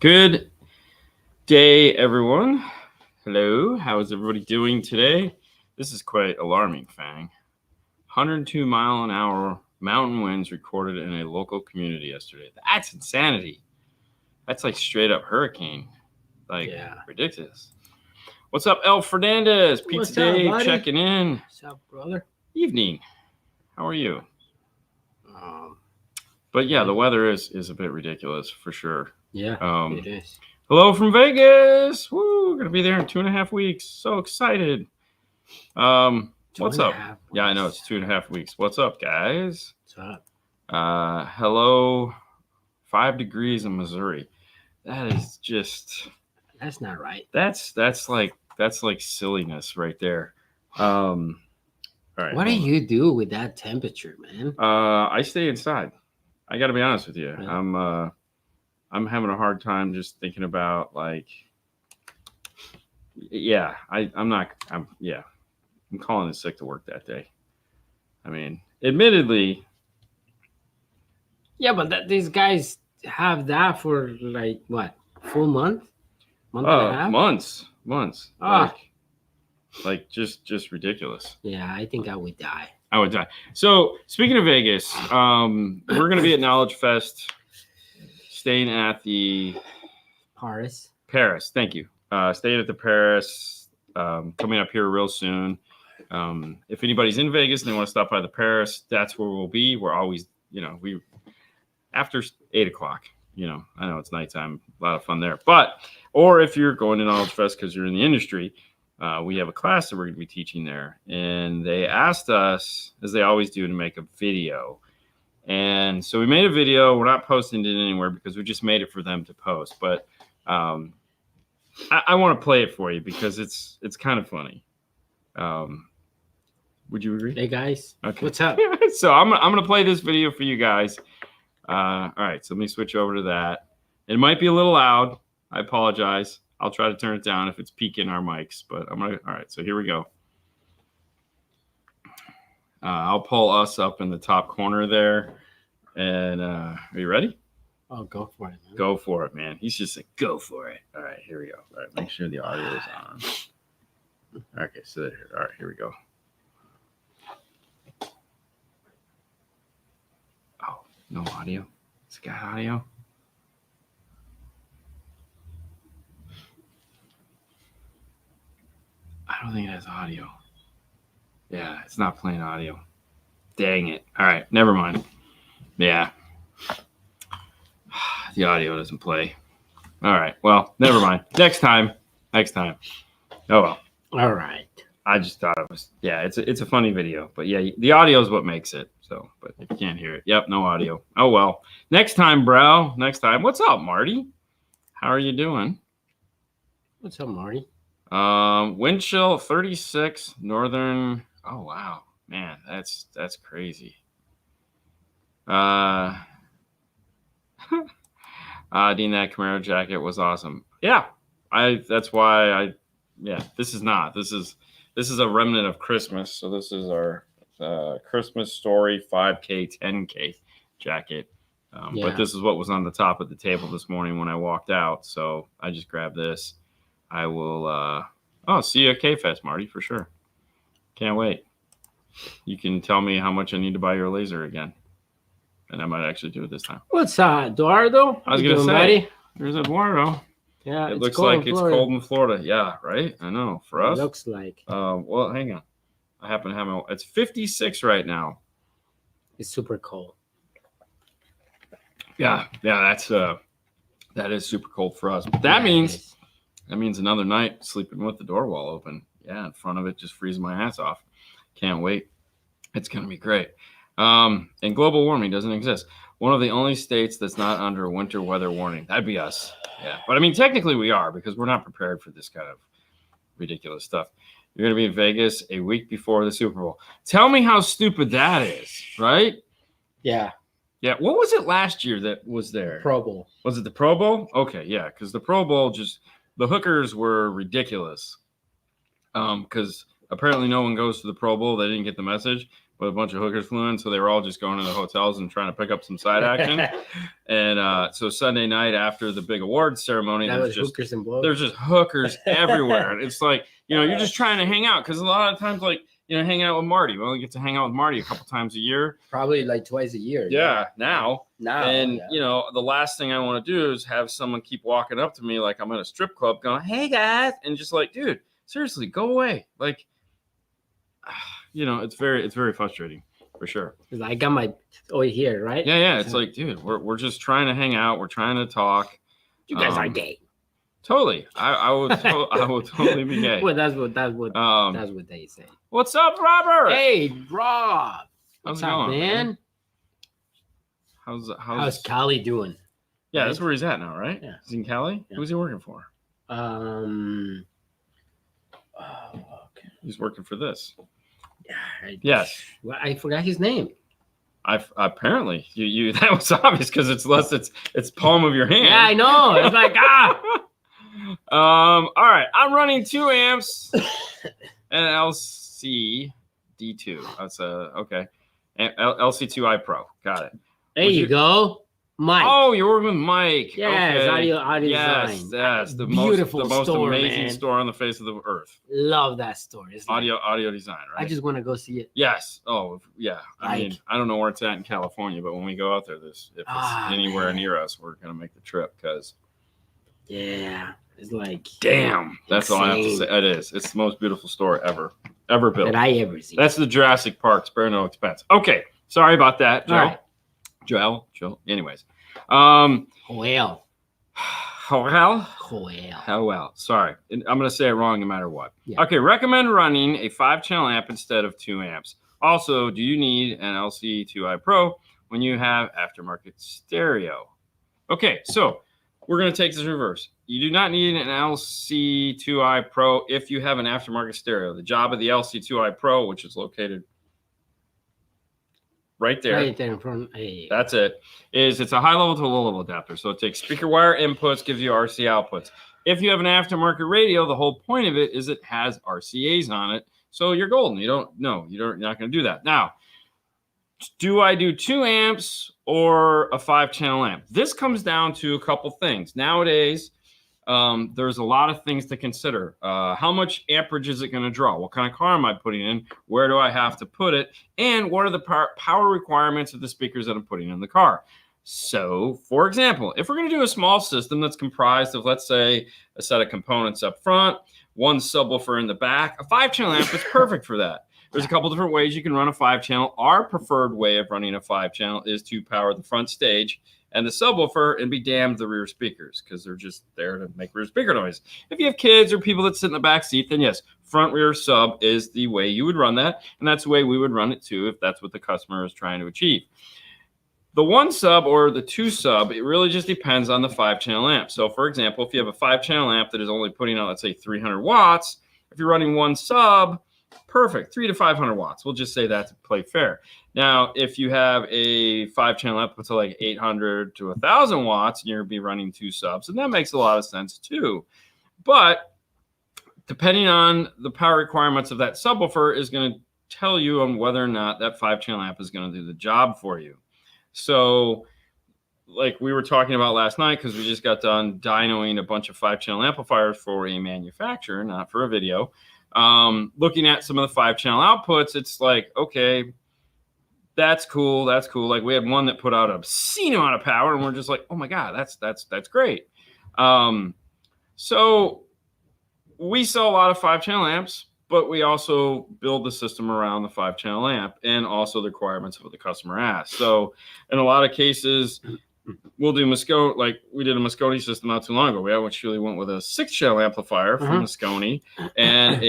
Good day, everyone. Hello, how is everybody doing today? This is quite alarming, Fang. 102 mile an hour mountain winds recorded in a local community yesterday. That's insanity. That's like straight up hurricane. Ridiculous. What's up, El Fernandez? Pizza Dave buddy? checking in. What's up, brother? Evening. How are you? But yeah, the weather is a bit ridiculous for sure. Yeah, it is. Hello from Vegas. Woo, we're gonna be there in 2.5 weeks. So excited. What's up? Yeah, I know it's 2.5 weeks. What's up, guys? What's up? Hello, 5 degrees in Missouri. That is just. That's not right. That's like silliness right there. All right. What do you do with that temperature, man? I stay inside. I got to be honest with you. Yeah. I'm having a hard time just thinking about I'm calling in sick to work that day. I mean, admittedly. Yeah, but these guys have that for like what? Full month? Month and a half? Months. Like just ridiculous. Yeah, I think I would die. I would die. So speaking of Vegas, we're gonna be at Knowledge Fest, staying at the Paris. Thank you. Staying at the Paris. Coming up here real soon. If anybody's in Vegas and they want to stop by the Paris, that's where we'll be. We're always, we after 8:00. I know it's nighttime, a lot of fun there. Or if you're going to Knowledge Fest because you're in the industry. We have a class that we're going to be teaching there, and they asked us, as they always do, to make a video. And so we made a video. We're not posting it anywhere because we just made it for them to post. But I want to play it for you because it's kind of funny. Would you agree? Hey guys, okay. What's up? So I'm gonna play this video for you guys. All right, so let me switch over to that. It might be a little loud. I apologize. I'll try to turn it down if it's peaking our mics, but all right, so here we go. I'll pull us up in the top corner there. And are you ready? Oh, go for it, man. Go for it, man. He's just like, go for it. All right, here we go. All right, make sure the audio is on. Okay, so there. All right, here we go. Oh, no audio. It's got audio. I don't think it has audio. Yeah, it's not playing audio. Dang it. All right, never mind. Yeah. The audio doesn't play. All right, well, never mind. Next time. Oh, well. All right. I just thought it was, it's a funny video. But, yeah, the audio is what makes it. So, but if you can't hear it, yep, no audio. Oh, well. Next time, bro. Next time. What's up, Marty? How are you doing? What's up, Marty? Wind chill 36 northern. Oh wow, man, that's crazy. Dean, that Camaro jacket was awesome. Yeah, that's why this is a remnant of Christmas. So this is our Christmas story 5K 10K jacket. But this is what was on the top of the table this morning when I walked out. So I just grabbed this. I will see you at K-Fest, Marty, for sure. Can't wait. You can tell me how much I need to buy your laser again. And I might actually do it this time. What's Eduardo? I was going to say, buddy? There's Eduardo. Yeah, it looks like it's cold in Florida. Yeah, right? I know. For us. It looks like. Well, hang on. I happen to have it's 56 right now. It's super cold. Yeah, that is super cold for us. But that means another night sleeping with the door wall open. Yeah, in front of it, just freezing my ass off. Can't wait. It's going to be great. And global warming doesn't exist. One of the only states that's not under a winter weather warning. That'd be us. Yeah. But I mean, technically we are because we're not prepared for this kind of ridiculous stuff. You're going to be in Vegas a week before the Super Bowl. Tell me how stupid that is, right? Yeah. Yeah. What was it last year that was there? Pro Bowl. Was it the Pro Bowl? Okay. Yeah. Because the Pro Bowl the hookers were ridiculous. Because apparently no one goes to the Pro Bowl. They didn't get the message. with a bunch of hookers flew in, so they were all just going to the hotels and trying to pick up some side action. And so Sunday night after the big awards ceremony, there's just hookers everywhere. And it's like, you're just trying to hang out, because a lot of times, like, hanging out with Marty. We only get to hang out with Marty a couple times a year. Probably like twice a year. Yeah, now. And, yeah. the last thing I want to do is have someone keep walking up to me like I'm at a strip club going, hey, guys. And just like, dude, seriously, go away. Like, it's very frustrating, for sure. I got my over here, right? Yeah. It's like, dude, we're just trying to hang out. We're trying to talk. You guys are gay. Totally. I would totally be gay. Well, that's what they say. What's up, Robert? Hey, Rob. What's up, going, man? How's Cali doing? Yeah, right? That's where he's at now, right? Yeah. He's in Cali? Yeah. Who's he working for? Okay. He's working for this. Yeah. Yes. Well, I forgot his name. Apparently you that was obvious, because it's palm of your hand. Yeah, I know. It's like all right. I'm running 2 amps and LC D2. That's okay. LC2i Pro. Got it. There you go. Mike. Oh, you're working with Mike. Yes, okay. audio design. Yes, the beautiful most store, amazing man. store on the face of the earth. Love that store. It's audio design, right? I just want to go see it. Yes. Oh, yeah. I mean, I don't know where it's at in California, but when we go out there, if it's anywhere near us, we're gonna make the trip, because. Yeah, it's like. Damn, that's insane. All I have to say. It is. It's the most beautiful store ever built. That I ever seen. That's the Jurassic Park. Spare no expense. Okay, sorry about that, Joe. Right. Joel. Anyways, Well. Sorry, I'm gonna say it wrong no matter what. Yeah. Okay, recommend running a 5-channel amp instead of 2 amps. Also, do you need an LC2i Pro when you have aftermarket stereo? Okay, so we're gonna take this reverse. You do not need an LC2i Pro if you have an aftermarket stereo. The job of the LC2i Pro, which is located right there in front. Hey. That's it. It's a high level to low level adapter. So it takes speaker wire inputs, gives you RC outputs. If you have an aftermarket radio, the whole point of it is it has RCAs on it. So you're golden. You're not going to do that. Now, do I do 2 amps or a 5-channel amp? This comes down to a couple things. Nowadays, there's a lot of things to consider. How much amperage is it going to draw? What kind of car am I putting in? Where do I have to put it? And what are the power requirements of the speakers that I'm putting in the car? So, for example, if we're going to do a small system that's comprised of, let's say, a set of components up front, 1 subwoofer in the back, a 5-channel amp is perfect for that. There's a couple different ways you can run a 5-channel. Our preferred way of running a 5-channel is to power the front stage and the subwoofer and be damned the rear speakers, because they're just there to make rear speaker noise. If you have kids or people that sit in the back seat, then yes, front rear sub is the way you would run that, and that's the way we would run it too if that's what the customer is trying to achieve. The 1 sub or the 2 sub, it really just depends on the 5-channel amp. So for example, if you have a 5-channel amp that is only putting out, let's say 300 watts, if you're running 1 sub, perfect, 300 to 500 watts. We'll just say that to play fair. Now, if you have a 5-channel output to like 800 to 1,000 watts, and you're going to be running 2 subs, and that makes a lot of sense too. But depending on the power requirements of that subwoofer is going to tell you on whether or not that 5-channel amp is going to do the job for you. So like we were talking about last night, because we just got done dynoing a bunch of 5-channel amplifiers for a manufacturer, not for a video. Looking at some of the 5-channel outputs, it's like, okay, that's cool. Like we had one that put out an obscene amount of power, and we're just like, oh my God, that's great. So we sell a lot of 5-channel amps, but we also build the system around the 5-channel amp and also the requirements of what the customer asks. So in a lot of cases, we'll do Moscone, like we did a Moscone system not too long ago. We actually went with a 6-channel amplifier from Moscone and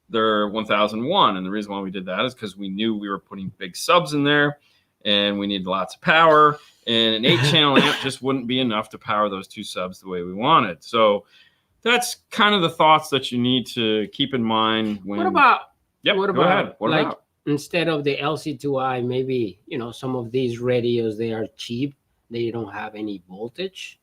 their 1001. And the reason why we did that is because we knew we were putting big subs in there and we needed lots of power. And an 8-channel amp just wouldn't be enough to power those 2 subs the way we wanted. So that's kind of the thoughts that you need to keep in mind. When, what about? Yep, what go ahead. What like about? Instead of the LC2i, maybe some of these radios, they are cheap. They don't have any voltage.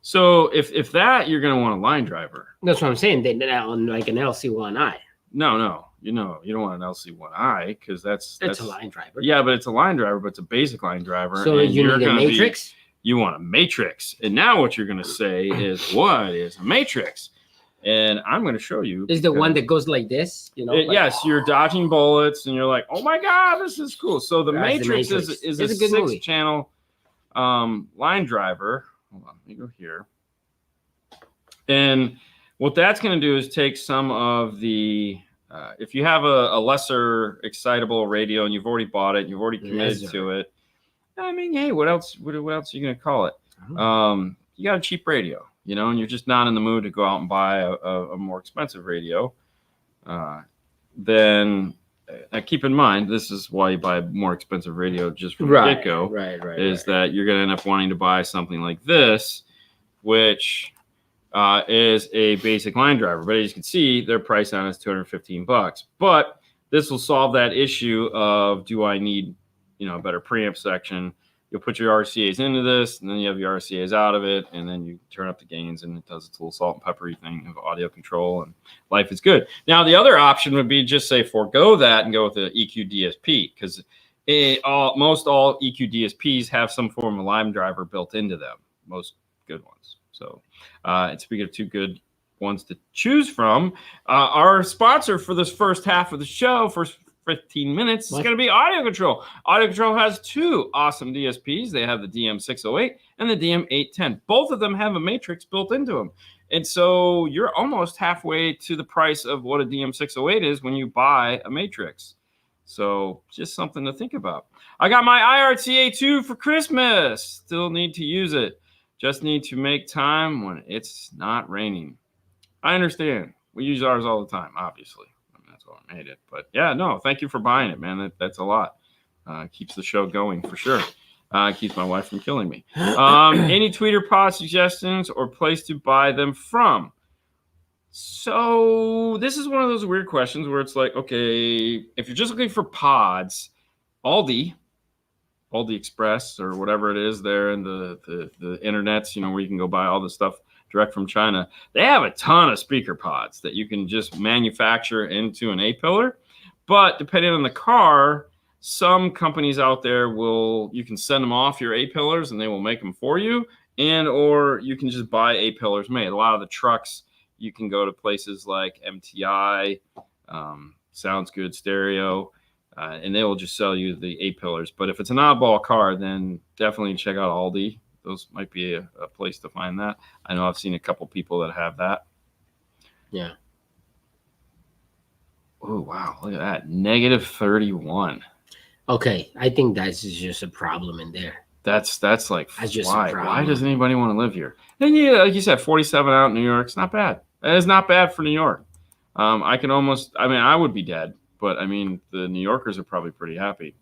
So if that, you're going to want a line driver. That's what I'm saying. They like an LC1i. No. you know, you don't want an LC1i because that's a line driver. Yeah, but it's a line driver, but it's a basic line driver. So and you need a matrix? You want a matrix. And now what you're going to say is, what is a matrix? And I'm going to show you. Is the one that goes like this? You know? Yes, you're dodging bullets and you're like, oh my God, this is cool. So the Matrix is a 6-channel line driver. Hold on, let me go here. And what that's going to do is take some of the, if you have a lesser excitable radio and you've already bought it, you've already committed to it. I mean, hey, what else? What else are you going to call it? You got a cheap radio, you know, and you're just not in the mood to go out and buy a more expensive radio. Then keep in mind, this is why you buy a more expensive radio just from the get-go. Right. That you're going to end up wanting to buy something like this, which is a basic line driver. But as you can see, their price on it is $215. But this will solve that issue of, do I need, you know, a better preamp section? You'll put your RCAs into this, and then you have your RCAs out of it, and then you turn up the gains, and it does its little salt and peppery thing of audio control, and life is good. Now, the other option would be just say forego that and go with the EQ DSP, because most all EQ DSPs have some form of line driver built into them, most good ones. So, and speaking of two good ones to choose from, our sponsor for this first half of the show, first 15 minutes, is going to be Audio Control. Audio Control has two awesome DSPs. They have the DM608 and the DM810. Both of them have a matrix built into them. And so you're almost halfway to the price of what a DM608 is when you buy a matrix. So just something to think about. I got my IRTA2 for Christmas. Still need to use it. Just need to make time when it's not raining. I understand. We use ours all the time, obviously. That's why I made it. But yeah, no, thank you for buying it, man. That's a lot. Keeps the show going for sure. Keeps my wife from killing me. Any tweet or pod suggestions or place to buy them from? So this is one of those weird questions where it's like, okay, if you're just looking for pods, Aldi Express or whatever it is there in the internets, you know, where you can go buy all the stuff direct from China, they have a ton of speaker pods that you can just manufacture into an A-pillar. But depending on the car, some companies out there you can send them off your A-pillars and they will make them for you, or you can just buy A-pillars made. A lot of the trucks, you can go to places like MTI, Sounds Good Stereo, and they will just sell you the A-pillars. But if it's an oddball car, then definitely check out Aldi. Those might be a place to find that. I know I've seen a couple people that have that. Yeah. Oh, wow. Look at that. -31. Okay. I think that's just a problem in there. That's like, just why doesn't anybody want to live here? And yeah, like you said, 47 out in New York. It's not bad. It is not bad for New York. I would be dead, but I mean, the New Yorkers are probably pretty happy.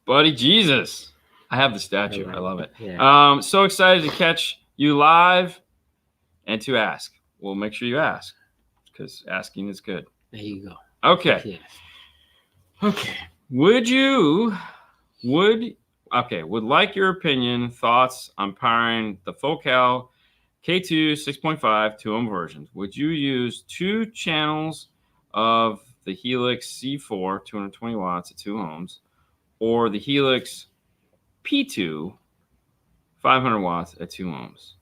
Buddy Jesus. I have the statue. I love it. Yeah. So excited to catch you live and to ask. Well, make sure you ask because asking is good. There you go. Okay. Yeah. Okay. Would like your opinion, thoughts on powering the Focal K2 6.5 2-ohm versions. Would you use 2 channels of the Helix C4 220 watts at 2 ohms or the Helix P2 500 watts at 2 ohms?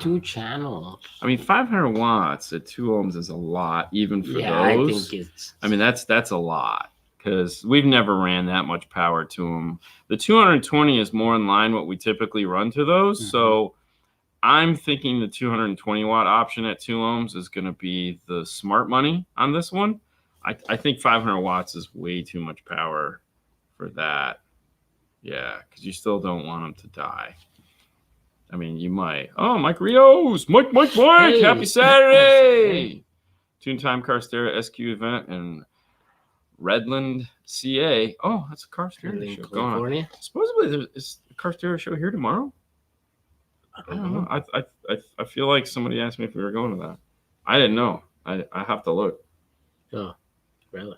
2 channels. I mean, 500 watts at 2 ohms is a lot, even for those. I think it's. I mean, that's a lot because we've never ran that much power to them. The 220 is more in line what we typically run to those. Mm-hmm. So I'm thinking the 220 watt option at 2 ohms is going to be the smart money on this one. I think 500 watts is way too much power for that. Yeah, because you still don't want them to die. I mean, you might. Oh, Mike Rios. Mike. Hey. Happy Saturday. Tune Time Car Stereo SQ event in Redland, CA. Oh, that's a car stereo show going on. Supposedly, is a car stereo show here tomorrow? I don't know. I feel like somebody asked me if we were going to that. I didn't know. I have to look. Oh, really?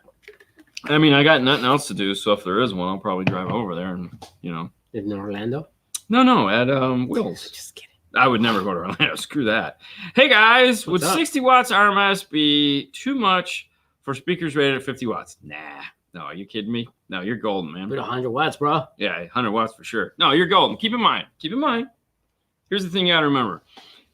I mean, I got nothing else to do, so if there is one, I'll probably drive over there and, you know. In Orlando? No, at Will's. Just kidding. I would never go to Orlando. Screw that. Hey guys, would What's up? 60 watts RMS be too much for speakers rated at 50 watts? Nah. No, are you kidding me? No, you're golden, man. With 100 watts, bro. Yeah, 100 watts for sure. No, you're golden. Keep in mind. Here's the thing you got to remember.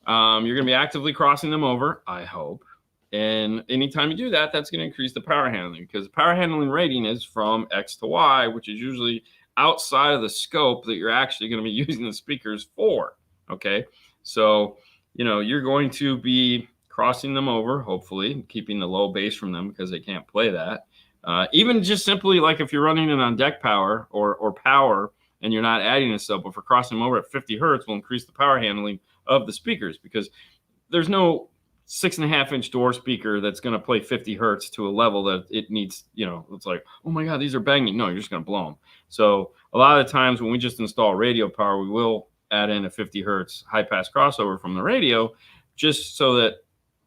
You're going to be actively crossing them over, I hope. And anytime you do that, that's going to increase the power handling, because the power handling rating is from X to Y, which is usually outside of the scope that you're actually going to be using the speakers for. Okay. So, you're going to be crossing them over, hopefully, keeping the low bass from them because they can't play that. Even just simply like if you're running it on deck power or power and you're not adding a subwoofer, crossing them over at 50 hertz will increase the power handling of the speakers, because there's no 6.5-inch door speaker that's going to play 50 hertz to a level that it needs, it's like, oh my God, these are banging. No, you're just going to blow them. So a lot of the times when we just install radio power, we will add in a 50 hertz high pass crossover from the radio, just so that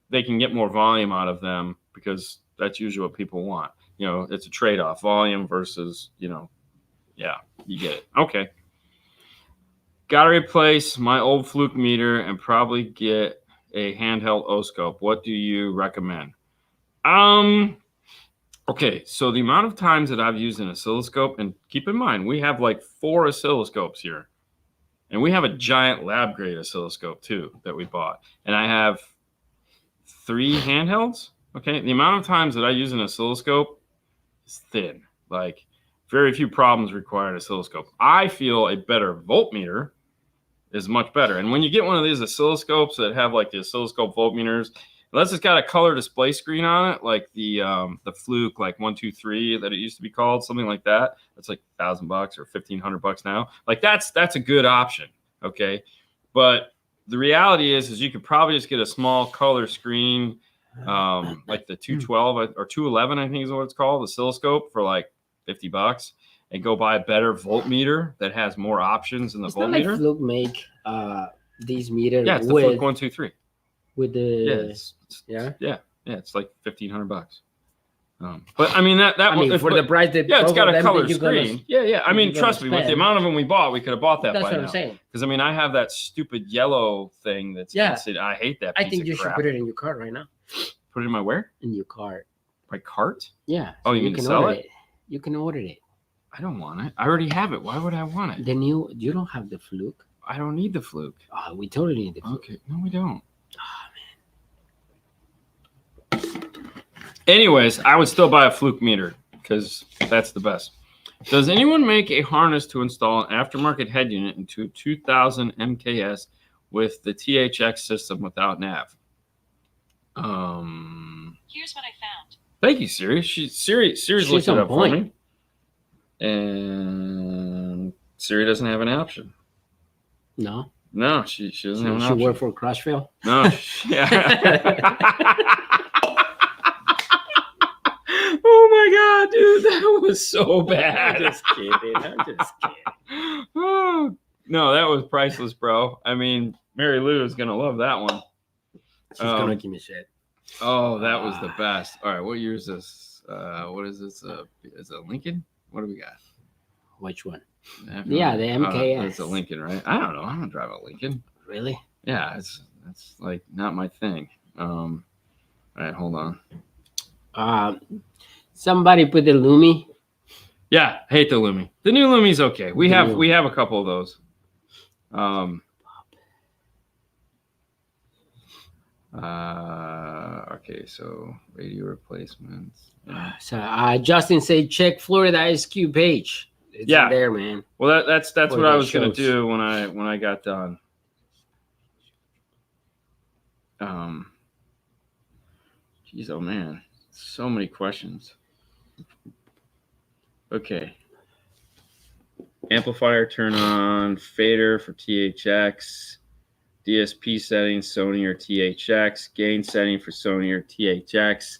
they can get more volume out of them, because that's usually what people want. It's a trade-off, volume versus, yeah, you get it. Okay. Got to replace my old fluke meter and probably get a handheld O-scope. What do you recommend? Okay, so the amount of times that I've used an oscilloscope, and keep in mind, we have like 4 oscilloscopes here. And we have a giant lab grade oscilloscope too that we bought. And I have 3 handhelds. Okay, the amount of times that I use an oscilloscope is thin. Like, very few problems require an oscilloscope. I feel a better voltmeter is much better. And when you get one of these oscilloscopes that have like the oscilloscope voltmeters, unless it's got a color display screen on it, like the Fluke, like 123 that it used to be called, something like that. That's like $1,000 or $1,500 now. Like that's a good option, okay? But the reality is you could probably just get a small color screen, like the 212 or 211, I think is what it's called, oscilloscope, for like $50, and go buy a better voltmeter that has more options in the voltmeter. Not like Fluke make these meters. Yeah, it's the Fluke 123. With the it's like $1,500. But I mean for the price that it's got a color screen. I mean, trust me, with the amount of them we bought, we could have bought that. That's by what now. I'm saying. Because I mean, I have that stupid yellow thing that's I hate that. I think you should put it in your cart right now. Put it in my where? In your cart. My cart? Yeah. Oh, you mean to sell it? You can order it. I don't want it. I already have it. Why would I want it? You don't have the Fluke. I don't need the Fluke. Oh, we totally need the Fluke. Okay, no, we don't. Anyways, I would still buy a Fluke meter because that's the best. Does anyone make a harness to install an aftermarket head unit into a 2000 MKS with the THX system without nav? Here's what I found. Thank you, Siri. Siri's looked it up for me. And Siri doesn't have an option. No, she doesn't have an option. She worked for Crossfield? No. Oh my God, dude, that was so bad. I'm just kidding. Oh, no, that was priceless, bro. I mean, Mary Lou is gonna love that one. She's gonna give me shit. Oh, that was the best. All right, what year is this? What is this? Is it a Lincoln? What do we got? Which one? Yeah, the MKS. It's a Lincoln, right? I don't know. I don't drive a Lincoln. Really? Yeah, it's like not my thing. All right, hold on. Somebody put the Lumi. Yeah, hate the Lumi. The new Lumi's okay. We have a couple of those. Okay, so radio replacements. Yeah. So Justin said check Florida Ice Cube page. It's in there, man. Well, that's what I was gonna do when I got done. Geez, oh man, so many questions. Okay. Amplifier turn on, fader for THX, DSP settings, Sony or THX, gain setting for Sony or THX.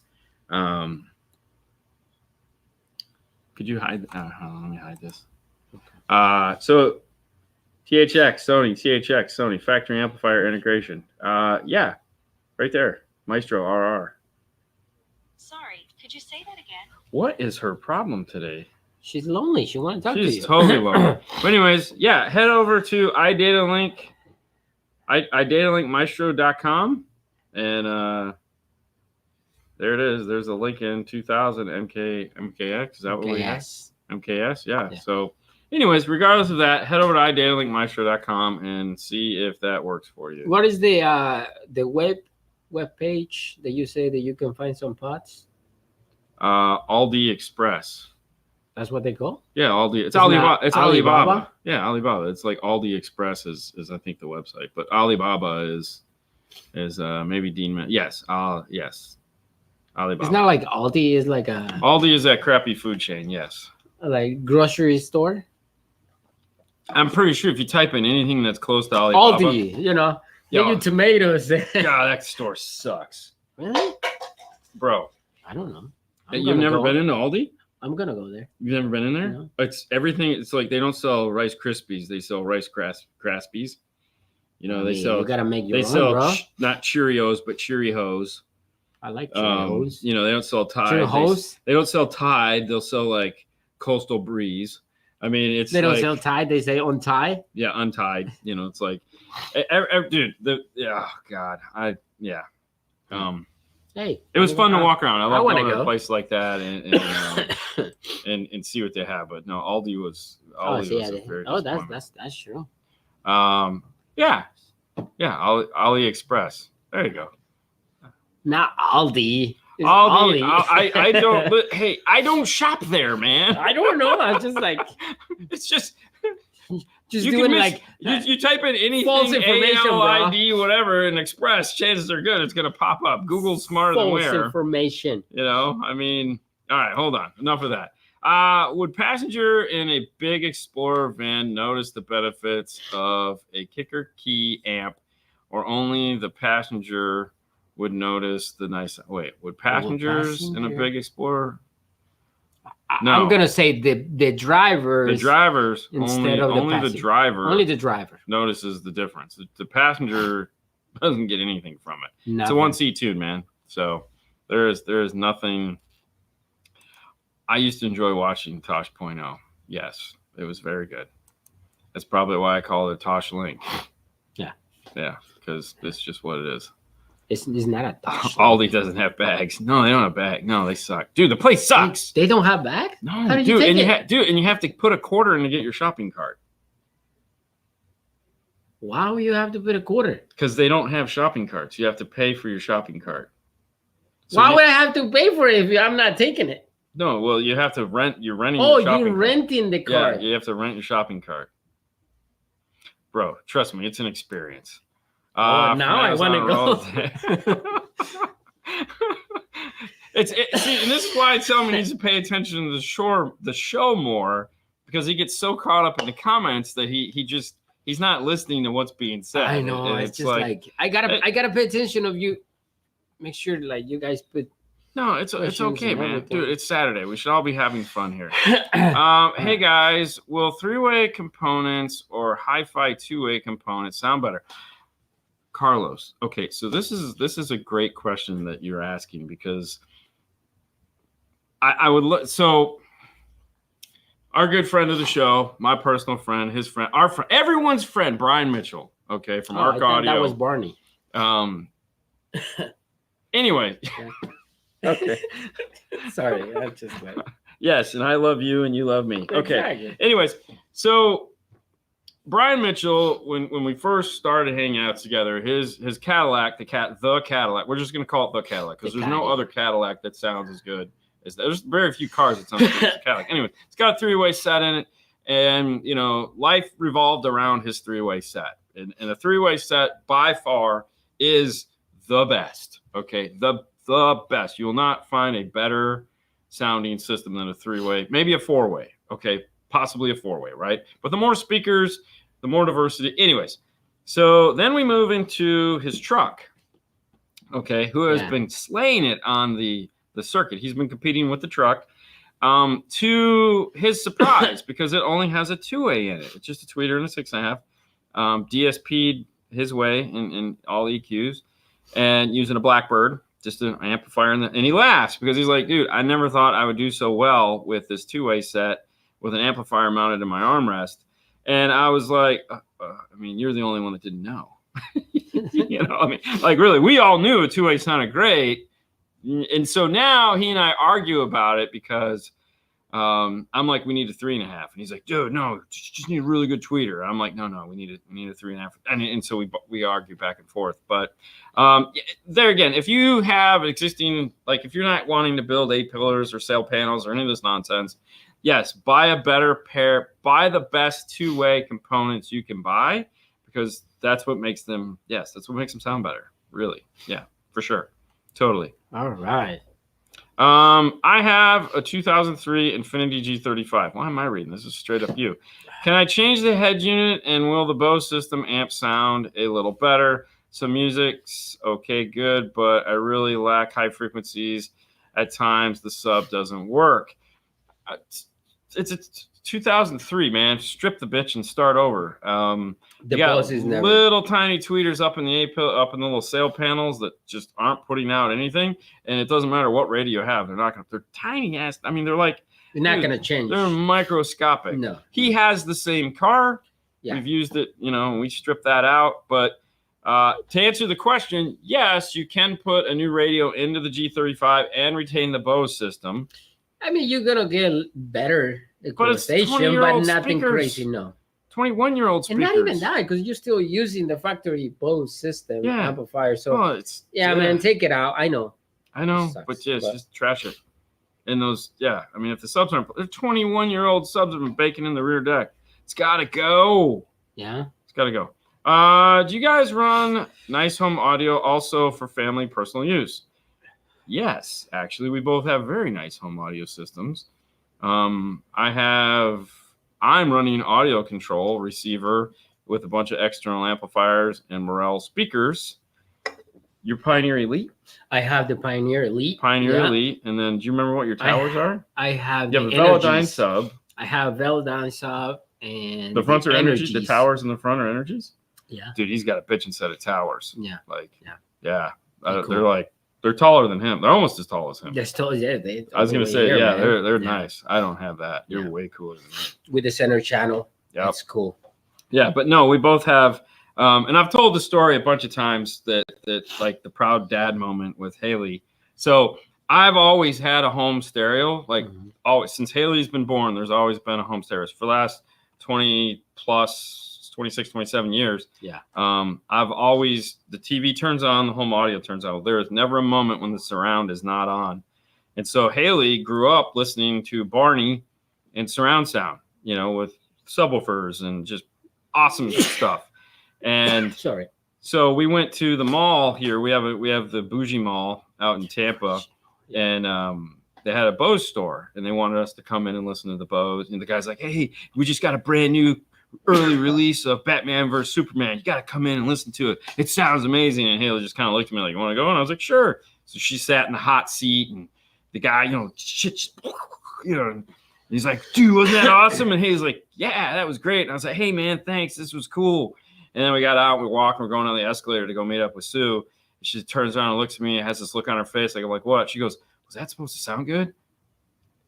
Could you hide? Let me hide this. So THX, Sony, THX, Sony, factory amplifier integration. Yeah, right there. Maestro RR. Sorry, could you say that again? What is her problem today? She's lonely. She wants to talk to you. She's totally lonely. But anyways, yeah, head over to iDataLinkMaestro.com, and there it is. There's a link in 2000 MKX. Is that what we have? MKS, yeah. So anyways, regardless of that, head over to iDataLinkMaestro.com and see if that works for you. What is the web page that you say that you can find some pots? Aldi Express. That's what they call? Yeah, Aldi. It's Alibaba. It's Alibaba. Yeah, Alibaba. It's like Aldi Express is I think the website, but Alibaba is maybe Dean. Yes, yes. Alibaba. It's not like Aldi is like a Aldi is that crappy food chain. Yes. Like grocery store. I'm pretty sure if you type in anything that's close to Alibaba, Aldi, get your tomatoes. God, that store sucks. Really, bro? I don't know. You've never been into Aldi? I'm gonna go there. You've never been in there? No. It's everything. It's like they don't sell Rice Krispies; they sell Rice Krispies. They sell. You gotta make your they own, sell bro. Not Cheerios, but Cheerios. I like Cheerios. They don't sell Tide. Cheerios? They don't sell Tide. They'll sell like Coastal Breeze. I mean, it's they don't sell Tide. They say untie. Yeah, Untied. It's like, dude. Oh God, Hey, it was fun to walk around. I love going to a place like that and see what they have. But no, Aldi was very that's true. AliExpress. There you go. Not Aldi. Aldi. I don't. Hey, I don't shop there, man. I don't know. I'm just like, it's just doing like you type in anything, false information, ID, whatever, and Express. Chances are good it's gonna pop up. Google's smarter than where. False information. I mean, all right, hold on. Enough of that. Would passenger in a big Explorer van notice the benefits of a kicker key amp, or only the passenger would notice the nice? Wait, would passengers in a big Explorer? No. I'm gonna say the drivers. The drivers instead only of the driver. Only the driver notices the difference. The passenger doesn't get anything from it. Nothing. It's a 1C tune, man. So there is nothing. I used to enjoy watching Tosh.0. Yes, it was very good. That's probably why I call it Tosh Link. Yeah, because it's just what it is. It's not a Tosh. Aldi doesn't have bags. No, they don't have bags. No, they suck. Dude, the place sucks. They don't have bags? No, how did dude, you take and you have to put a quarter in to get your shopping cart. Why would you have to put a quarter? Because they don't have shopping carts. You have to pay for your shopping cart. So why would I have to pay for it if I'm not taking it? No, well, you have to rent. You're renting. Oh, your shopping you're renting the cart. Yeah, you have to rent your shopping cart. Bro, trust me, it's an experience. Now I want to go. See, and this is why I tell him he needs to pay attention to the show more, because he gets so caught up in the comments that he's not listening to what's being said. I know. It's just like I gotta pay attention of you. Make sure like you guys put. No, it's okay, man. Dude, it's Saturday. We should all be having fun here. Hey guys, will 3-way components or hi-fi 2-way components sound better? Carlos. Okay, so this is a great question that you're asking, because I would look. So our good friend of the show, my personal friend, his friend, our friend, everyone's friend, Brian Mitchell. Okay, from Arc Audio. That was Barney. Anyway. Okay. Sorry, I'm just like. Yes, and I love you, and you love me. Okay. Exactly. Anyways, so Brian Mitchell, when we first started hanging out together, his Cadillac, the Cadillac. We're just gonna call it the Cadillac because there's no other Cadillac that sounds as good as that. There's very few cars that sound as good as the Cadillac. Anyway, it's got a 3-way set in it, and life revolved around his 3-way set, and a 3-way set by far is the best. Okay, the best. You will not find a better sounding system than a 3-way, maybe a 4-way. Okay, possibly a 4-way, right? But the more speakers, the more diversity. Anyways, so then we move into his truck. Okay, who has been slaying it on the circuit. He's been competing with the truck. To his surprise, because it only has a 2-way in it. It's just a tweeter and a 6.5. DSP'd his way in all EQs, and using a Blackbird. Just an amplifier, and he laughs because he's like, dude, I never thought I would do so well with this 2-way set. with an amplifier mounted in my armrest. And I was like, I mean, you're the only one that didn't know. I mean, like really, we all knew a two-way sounded great. And so now he and I argue about it because I'm like, we need a 3.5, and he's like, dude, no, just need a really good tweeter. I'm like, no, we need a 3.5, and so we argue back and forth. But there again, if you have existing, like if you're not wanting to build A-pillars or sail panels or any of this nonsense, yes, buy a better pair, buy the best two-way components you can buy, because that's what makes them. Yes, that's what makes them sound better. Really, yeah, for sure, totally. All right. I have a 2003 Infinity G35. Why am I reading? This is straight up you. Can I change the head unit, and will the Bose system amp sound a little better? Some music's okay, good, but I really lack high frequencies. At times, the sub doesn't work. It's a 2003, man. Strip the bitch and start over. The you got Bose is never little tiny tweeters up in the up in the little sail panels that just aren't putting out anything, and it doesn't matter what radio you have. They're not gonna. They're tiny ass. I mean, they're like. They're not gonna change. They're microscopic. No. He has the same car. Yeah. We've used it. We stripped that out. But to answer the question, yes, you can put a new radio into the G35 and retain the Bose system. I mean, you're gonna get better equalization, but nothing crazy. No. 21-year-old speakers. And not even that, because you're still using the factory Bose system amplifier. So man, take it out. I know, but just trash it. And those, I mean, if the subs aren't, if 21-year-old subs have been baking in the rear deck, it's gotta go. Yeah, it's gotta go. Do you guys run Nice Home Audio also for family personal use? Yes, actually, we both have very nice home audio systems. I'm running audio control receiver with a bunch of external amplifiers and Morel speakers. Your Pioneer Elite? I have the Pioneer Elite. Elite. And then do you remember what your towers are? I have the Velodyne sub. I have Velodyne sub, and the fronts are energies. The towers in the front are energies? Yeah. Dude, he's got a bitchin' set of towers. Yeah. Yeah. Cool. They're taller than him. They're almost as tall as him. They're tall, I was gonna say, they're nice. I don't have that. You're way cooler than me. With the center channel. Yeah, that's cool. Yeah, but no, we both have. And I've told the story a bunch of times that like the proud dad moment with Haley. So I've always had a home stereo, like always since Haley's been born. There's always been a home stereo for the last 26, 27 years. Yeah. I've always, the TV turns on, the home audio turns on. There is never a moment when the surround is not on. And so Haley grew up listening to Barney and surround sound, with subwoofers and just awesome stuff. And so we went to the mall here. We have the Bougie Mall out in Tampa, and they had a Bose store, and they wanted us to come in and listen to the Bose. And the guy's like, "Hey, we just got a brand new early release of Batman vs Superman. You got to come in and listen to it. It sounds amazing." And Haley just kind of looked at me like, "You want to go?" And I was like, "Sure." So she sat in the hot seat, and the guy, and he's like, "Dude, wasn't that awesome?" And Haley's like, "Yeah, that was great." And I was like, "Hey, man, thanks. This was cool." And then we got out, we walked, we're going on the escalator to go meet up with Sue. She turns around and looks at me and has this look on her face. Like, I'm like, "What?" She goes, "Was that supposed to sound good?"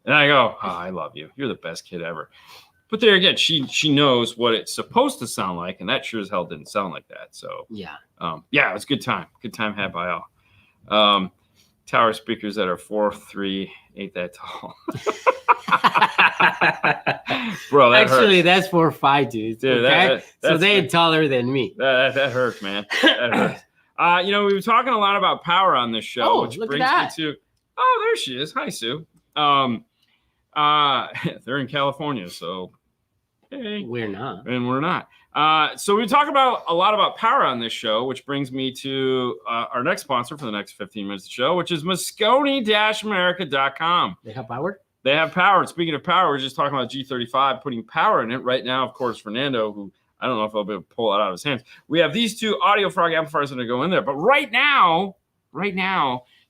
And I go, "Oh, I love you. You're the best kid ever." But there again, she knows what it's supposed to sound like, and that sure as hell didn't sound like that. So it was a good time. Good time had by all. Tower speakers that are 4'3" ain't that tall. Bro, actually that's 4'5", dude. Dude, okay? So they're taller than me. That hurts, man. That hurts. We were talking a lot about power on this show, which brings me to. Oh, there she is. Hi, Sue. They're in California, so hey, we're not. So we talk about a lot about power on this show, which brings me to our next sponsor for the next 15 minutes of the show, which is Moscone-America.com. They have power? They have power. And speaking of power, we're just talking about G35 putting power in it right now. Of course, Fernando, who I don't know if I'll be able to pull it out of his hands. We have these two Audio Frog amplifiers that are going in there. But right now,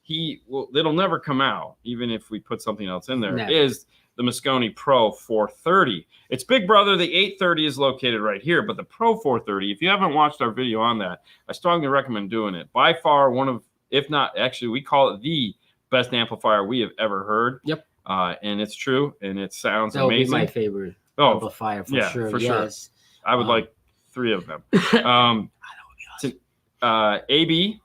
it'll never come out, even if we put something else in there, Never. Is the Moscone Pro 430. Its big brother, the 830, is located right here, but the Pro 430, if you haven't watched our video on that, I strongly recommend doing it. By far one of, if not, actually, we call it the best amplifier we have ever heard. Yep. And it's true, and it sounds That would be amazing. my favorite Oh, amplifier for yeah, sure. for sure. Yes. I would like 3 of them. It's an AB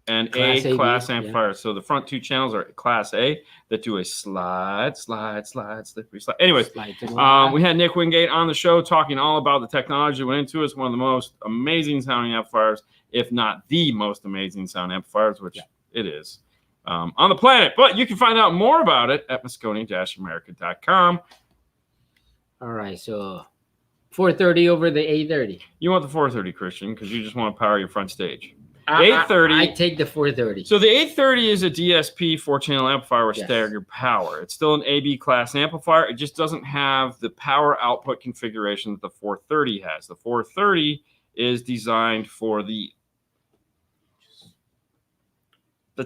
and Class A AB, class yeah. amplifier. So the front 2 channels are class A that do a slide, slippery slide. Anyways, we had Nick Wingate on the show talking all about the technology that went into it. It's one of the most amazing sounding amplifiers, if not the most amazing sound amplifiers, which it is on the planet. But you can find out more about it at Moscone-America.com. All right, so 430 over the 830. You want the 430, Christian, because you just want to power your front stage. I 830. I take the 430. So the 830 is a DSP 4-channel amplifier with Yes. staggered power. It's still an AB class amplifier. It just doesn't have the power output configuration that the 430 has. The 430 is designed for the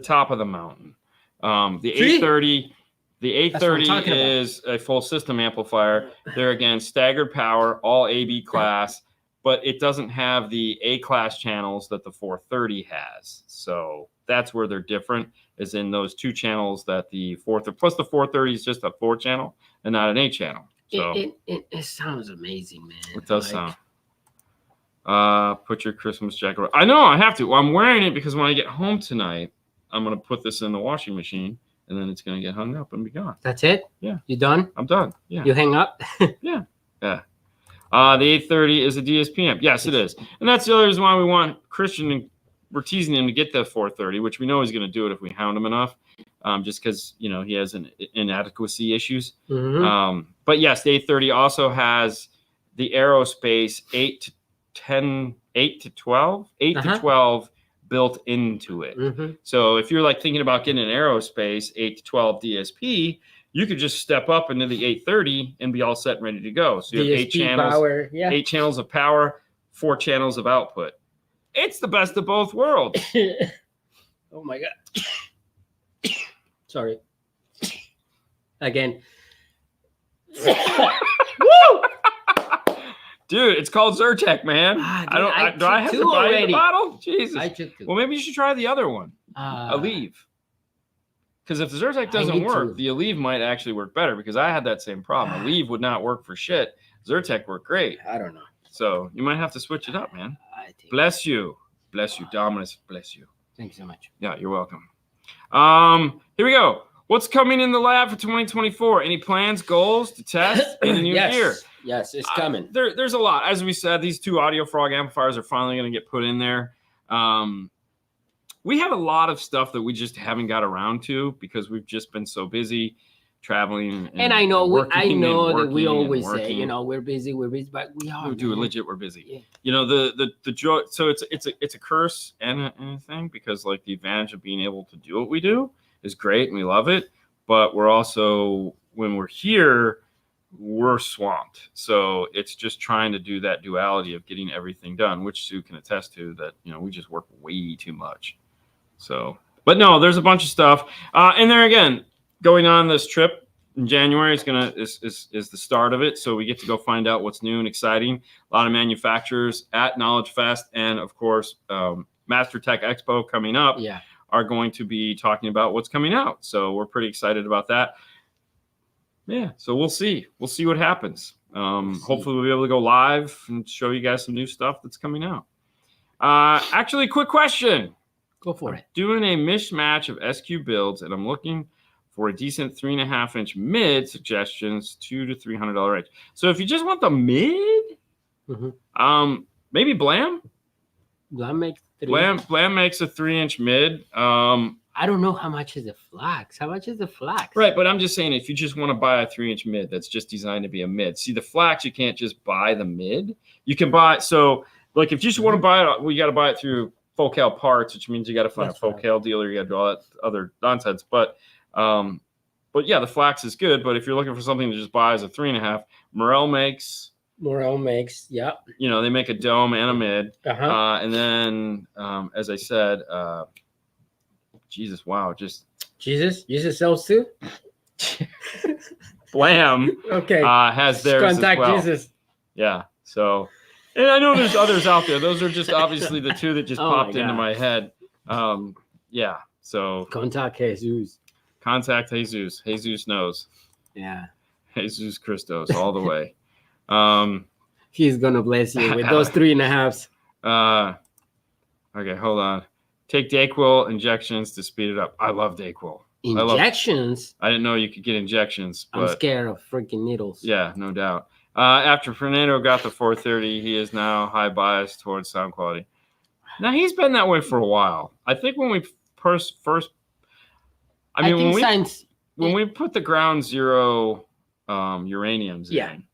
top of the mountain. The 830. The 830 is a full system amplifier. They're, again, staggered power, all AB class, but it doesn't have the A class channels that the 430 has. So that's where they're different, is in those 2 channels that the 430, plus the 430 is just a 4-channel and not an 8-channel. So it sounds amazing, man. It does sound. Put your Christmas jacket on. I know, I have to. Well, I'm wearing it because when I get home tonight, I'm going to put this in the washing machine. And then it's going to get hung up and be gone. That's it? Yeah. You done? I'm done. Yeah. You hang up? Yeah. The 830 is a DSP amp. Yes, it is. And that's the other reason why we want Christian, and we're teasing him to get the 430, which we know he's going to do it if we hound him enough, just because, he has inadequacy issues. Mm-hmm. But yes, the 830 also has the aerospace 8 to 12 built into it. Mm-hmm. So if you're like thinking about getting an aerospace 8 to 12 DSP, you could just step up into the 830 and be all set and ready to go. So you have 8 channels, power, 8 channels of power, 4 channels of output. It's the best of both worlds. Oh my God. Sorry. Again. Woo! Dude, it's called Zyrtec, man. Dude, do I have to buy you the bottle? Jesus. I took 2. Well, maybe you should try the other one, Aleve. Because if the Zyrtec doesn't work, the Aleve might actually work better, because I had that same problem. Aleve would not work for shit. Zyrtec worked great. I don't know. So you might have to switch it up, man. Bless you. Bless you. Dominus, bless you. Thank you so much. Yeah, you're welcome. Here we go. What's coming in the lab for 2024? Any plans, goals to test in the new year? Yes, it's coming. There's a lot. As we said, these 2 Audio Frog amplifiers are finally going to get put in there. We have a lot of stuff that we just haven't got around to because we've just been so busy traveling. And I know that we always say, we're busy, but we are. We do legit. We're busy. Yeah. The joy. So it's a curse and a thing, because like the advantage of being able to do what we do is great and we love it, but we're also, when we're here, we're swamped. So it's just trying to do that duality of getting everything done, which Sue can attest to, that we just work way too much. So, but no, there's a bunch of stuff. And there again, going on this trip in January is the start of it. So we get to go find out what's new and exciting. A lot of manufacturers at Knowledge Fest, and of course, Master Tech Expo coming up. Yeah. Are going to be talking about what's coming out. So we're pretty excited about that. Yeah, so we'll see. We'll see what happens. Hopefully we'll be able to go live and show you guys some new stuff that's coming out. Actually, quick question. Go for it. Doing a mismatch of SQ builds, and I'm looking for a decent 3.5-inch mid suggestions, $200 to $300 range. So if you just want the mid, maybe Blam. Blam makes Blam makes a 3-inch mid. I don't know how much is the flax. How much is the flax? Right, but I'm just saying, if you just want to buy a 3-inch mid that's just designed to be a mid. See, the flax, you can't just buy the mid. You can buy, so like if you just want to buy it, well, you got to buy it through Focal Parts, which means you got to find a Focal dealer. You got to do all that other nonsense. But yeah, the flax is good. But if you're looking for something to just buy as a 3.5, Morel makes, yeah. They make a dome and a mid. And then, as I said, Jesus sells too. Blam, has theirs contact as well. Jesus. Yeah. So, and I know there's others out there. Those are just obviously the 2 that just popped into my head. Yeah. So contact Jesus. Contact Jesus. Jesus knows. Yeah. Jesus Christos all the way. He's gonna bless you with those 3.5s. Okay, hold on. Take Dayquil injections to speed it up. I love Dayquil. Injections? I didn't know you could get injections. But I'm scared of freaking needles. Yeah, no doubt. After Fernando got the 430, he is now high biased towards sound quality. Now, he's been that way for a while. I think when we first when we put the ground zero uraniums in,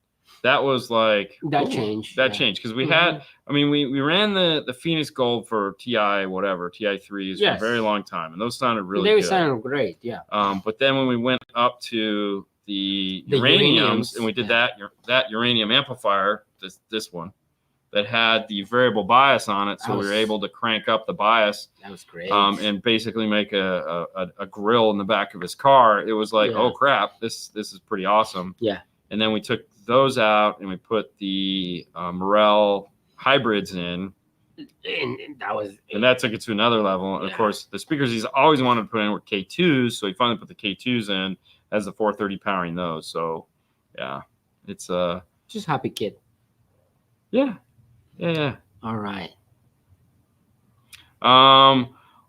that was like that changed. That changed because we had. I mean, we ran the Phoenix Gold for TI 3s for a very long time, and those sounded really good. They sounded great, yeah. But then when we went up to the uraniums and we did that uranium amplifier, this one that had the variable bias on it, so we were able to crank up the bias. That was great. And basically make a grill in the back of his car. It was like, oh crap, this is pretty awesome. Yeah. And then we took those out and we put the Morel hybrids in. And that took it to another level. And of course, the speakers he's always wanted to put in were K2s, so he finally put the K2s in as the 430 powering those. So yeah, it's just happy kid. Yeah. All right.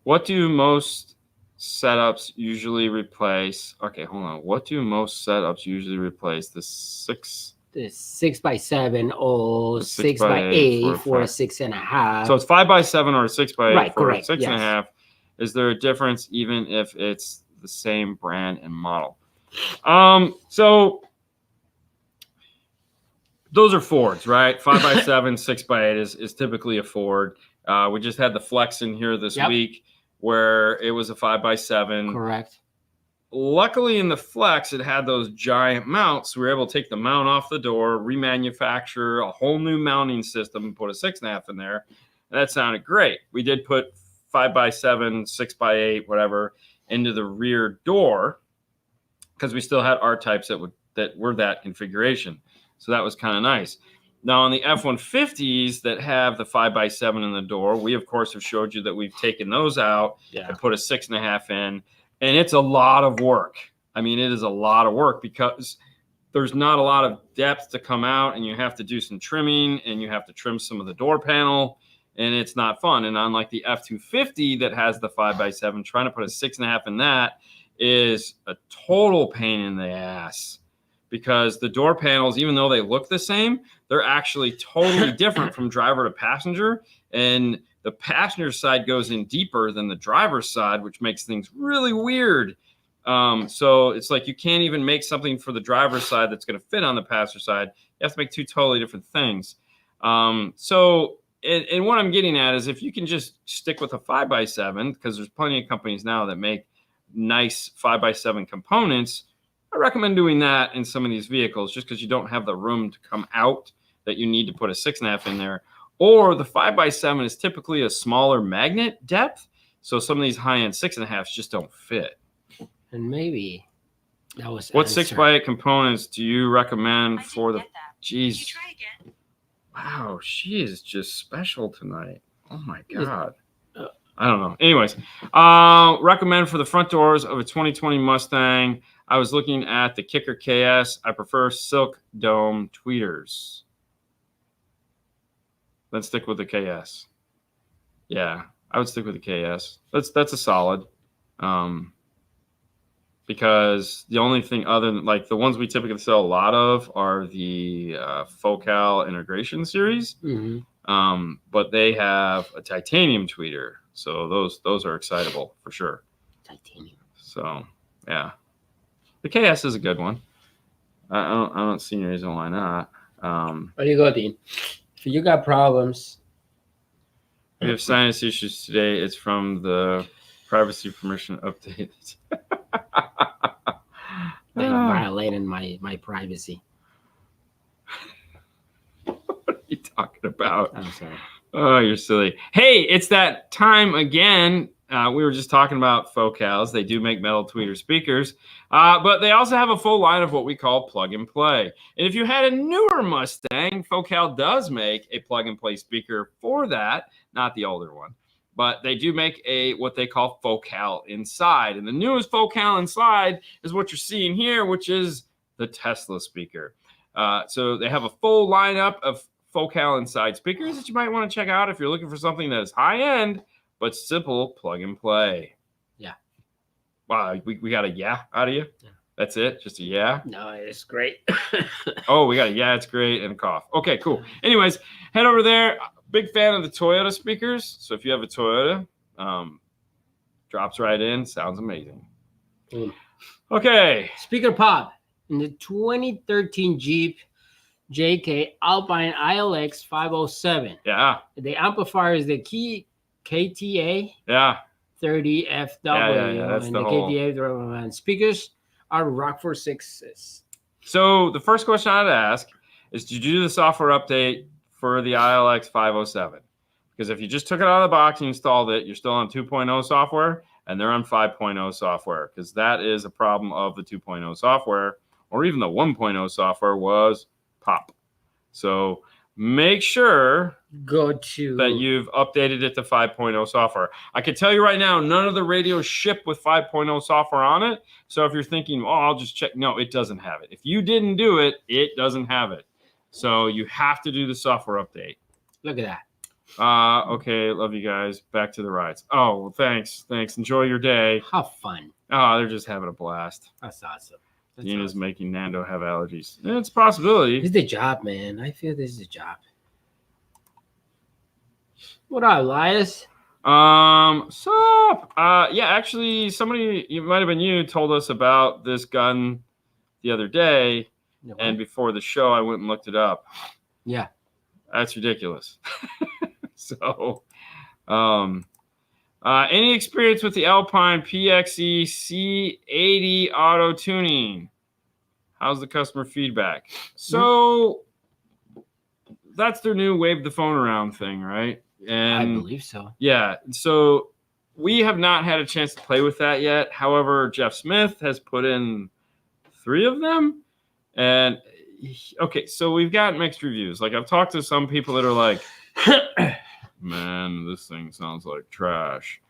What do most setups usually replace? Okay, hold on. What do most setups usually replace? The 6x7 or 6x8 for a 6.5. So it's 5x7 or a 6x8 right, for correct. a 6.5. Is there a difference even if it's the same brand and model? So those are Fords, right? 5x7, 6x8 is typically a Ford. We just had the Flex in here this week where it was a 5x7. Correct. Luckily in the Flex, it had those giant mounts. So we were able to take the mount off the door, remanufacture a whole new mounting system, and put a 6.5 in there. And that sounded great. We did put 5x7, 6x8, whatever, into the rear door because we still had R-types that were that configuration. So that was kind of nice. Now on the F-150s that have the 5x7 in the door, we of course have showed you that we've taken those out and put a 6.5 in, and it's a lot of work. I mean, it is a lot of work because there's not a lot of depth to come out, and you have to do some trimming, and you have to trim some of the door panel, and it's not fun. And unlike the F-250 that has the 5x7, trying to put a 6.5 in that is a total pain in the ass. Because the door panels, even though they look the same, they're actually totally different from driver to passenger. And the passenger side goes in deeper than the driver's side, which makes things really weird. So it's like you can't even make something for the driver's side that's going to fit on the passenger side. You have to make two totally different things. And what I'm getting at is if you can just stick with a 5x7, because there's plenty of companies now that make nice 5x7 components, I recommend doing that in some of these vehicles just because you don't have the room to come out that you need to put a 6.5 in there. Or the 5x7 is typically a smaller magnet depth, so some of these high-end 6.5s just don't fit. And maybe that was what 6x8 components do you recommend for the? Jeez. Try again. Wow, she is just special tonight. Oh my god. I don't know. Anyways, recommend for the front doors of a 2020 Mustang. I was looking at the Kicker KS. I prefer silk dome tweeters. Let's stick with the KS. Yeah, I would stick with the KS. That's a solid. Because the only thing other than like the ones we typically sell a lot of are the Focal Integration series. Mm-hmm. But they have a titanium tweeter. So those are excitable for sure. Titanium. So yeah. The KS is a good one. I don't see any reason why not. What do you go, Dean? If you got problems. We have sinus issues today. It's from the privacy permission update. They're violating my privacy. What are you talking about? I'm sorry. Oh, you're silly. Hey, it's that time again. We were just talking about Focals. They do make metal tweeter speakers, but they also have a full line of what we call plug and play. And if you had a newer Mustang, Focal does make a plug and play speaker for that, not the older one. but they do make what they call focal inside. And the newest focal inside is what you're seeing here, which is the Tesla speaker. So they have a full lineup of focal inside speakers that you might want to check out if you're looking for something that is high end, but simple plug and play. Yeah. Wow, we got a yeah out of you? Yeah. That's it? Just a yeah? No, it's great. Oh, we got a yeah, it's great, and a cough. Okay, cool. Anyways, head over there. Big fan of the Toyota speakers. So if you have a Toyota, drops right in. Sounds amazing. Okay. Speaker pop in the 2013 Jeep JK Alpine ILX 507. Yeah. The amplifier is the key KTA. Yeah. 30FW. Yeah, that's and the whole... KTA and speakers are Rockford 6s. So the first question I'd ask is, did you do the software update for the ILX 507? Because if you just took it out of the box and installed it, you're still on 2.0 software, and they're on 5.0 software, because that is a problem of the 2.0 software, or even the 1.0 software was pop. So make sure that you've updated it to 5.0 software. I can tell you right now, none of the radios ship with 5.0 software on it. So if you're thinking, oh, I'll just check. No, it doesn't have it. If you didn't do it, it doesn't have it. So you have to do the software update. Look at that. Okay, love you guys. Back to the rides. Oh, well, thanks. Enjoy your day. How fun. Oh, they're just having a blast. That's awesome. Dean is making Nando have allergies. It's a possibility. It's the job, man. I feel this is the job. What up, Elias? Sup? Yeah, actually, somebody, it might have been you, told us about this gun the other day, and before the show, I went and looked it up. Yeah. That's ridiculous. So, any experience with the Alpine PXE C80 auto tuning? How's the customer feedback? So that's their new wave the phone around thing, right? And I believe so. Yeah. So we have not had a chance to play with that yet. However, Jeff Smith has put in 3 of them. And okay, so we've got mixed reviews. Like I've talked to some people that are like, man, this thing sounds like trash.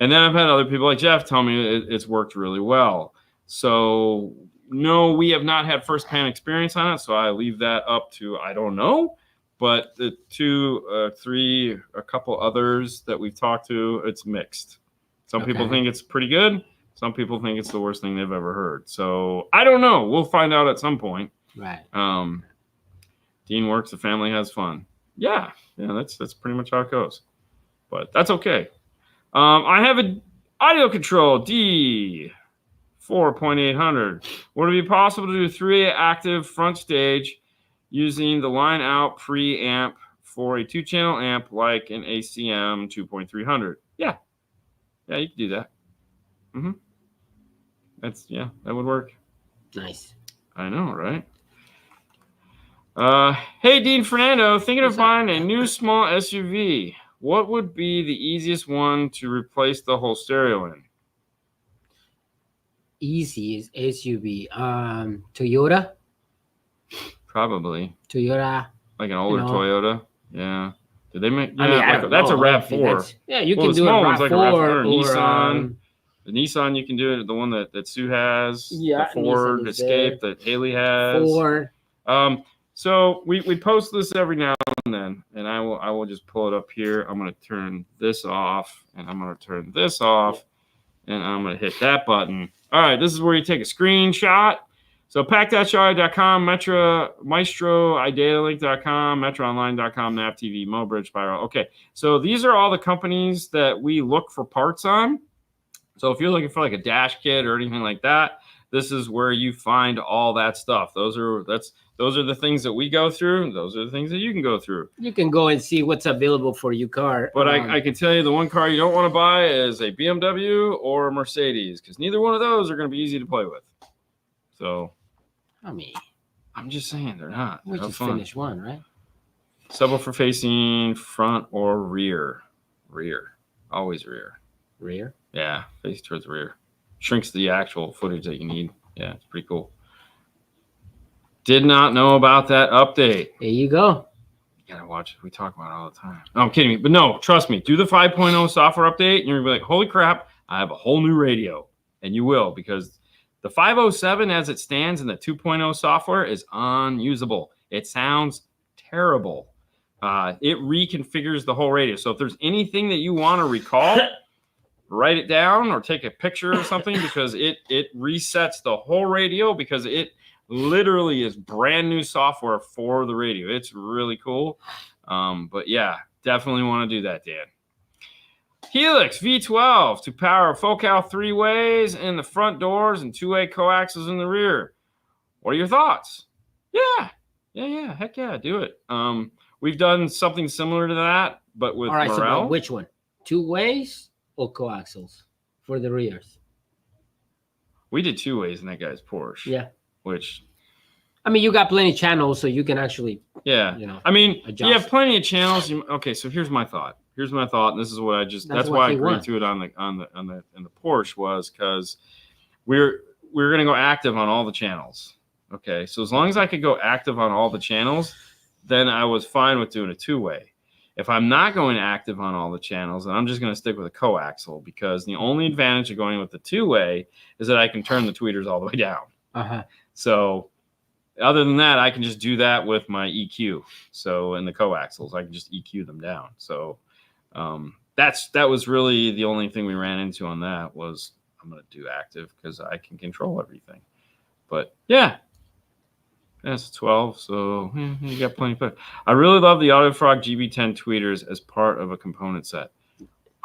And then I've had other people like Jeff tell me it's worked really well. So no, we have not had firsthand experience on it. So I leave that up to, I don't know. But the 2, 3, a couple others that we've talked to, it's mixed. Some people think it's pretty good. Some people think it's the worst thing they've ever heard. So I don't know. We'll find out at some point. Right. Dean works, the family has fun. Yeah, that's pretty much how it goes. But that's okay. I have an audio control D4.800. Would it be possible to do 3 active front stage using the line out preamp for a 2-channel amp like an ACM 2.300? Yeah, you can do that. That would work. Nice. I know, right? Hey, Dean Fernando, thinking of buying a new small SUV. What would be the easiest one to replace the whole stereo in? Easy SUV. Toyota. Probably. Toyota. Like an older Toyota. Yeah. Did they make? Yeah, I mean, that's a RAV4. Yeah, you can do a RAV4 like a RAV4 or Nissan. The Nissan, you can do it. The one that Sue has. Yeah. The Ford Escape that Haley has. Ford. So we post this every now and then, and I will just pull it up here. I'm going to turn this off, and I'm going to turn this off, and I'm going to hit that button. All right, this is where you take a screenshot. So pack.shard.com, Maestro, iDataLink.com, MetroOnline.com, NavTV, Mobridge, Spiral. Okay, so these are all the companies that we look for parts on. So if you're looking for like a dash kit or anything like that, this is where you find all that stuff. Those are the things that we go through. Those are the things that you can go through. You can go and see what's available for your car. But I can tell you the one car you don't want to buy is a BMW or a Mercedes, because neither one of those are going to be easy to play with. So, I mean, I'm just saying they're not. We just finished one, right? Subwoofer facing front or rear. Rear. Always rear. Rear? Yeah, face towards the rear. Shrinks the actual footage that you need. Yeah, it's pretty cool. Did not know about that update. There you go. You gotta watch it. We talk about it all the time. No, I'm kidding. But no, trust me. Do the 5.0 software update, and you're gonna be like, holy crap, I have a whole new radio. And you will, because the 507 as it stands in the 2.0 software is unusable. It sounds terrible. It reconfigures the whole radio. So if there's anything that you want to recall, write it down or take a picture or something, because it resets the whole radio, because it literally is brand new software for the radio. It's really cool. But yeah, definitely want to do that, Dan. Helix V12 to power Focal 3-ways in the front doors and 2-way coaxials in the rear. What are your thoughts? Yeah. Heck yeah, do it. We've done something similar to that, but with Morel. So which one? 2-ways or coaxials for the rears? We did 2-ways in that guy's Porsche. Yeah. Which, I mean, you got plenty of channels, so you can actually, yeah. I mean, adjust. You have plenty of channels. Okay, so here's my thought. And this is what I just. That's why I agreed to it in the Porsche, was because we're gonna go active on all the channels. Okay, so as long as I could go active on all the channels, then I was fine with doing a 2-way. If I'm not going active on all the channels, then I'm just going to stick with a coaxial, because the only advantage of going with the 2-way is that I can turn the tweeters all the way down. So other than that, I can just do that with my EQ. So in the coaxials, I can just EQ them down. So that was really the only thing we ran into on that, was I'm going to do active because I can control everything. But yeah. That's 12, so you got plenty of. I really love the AudioFrog GB10 tweeters as part of a component set.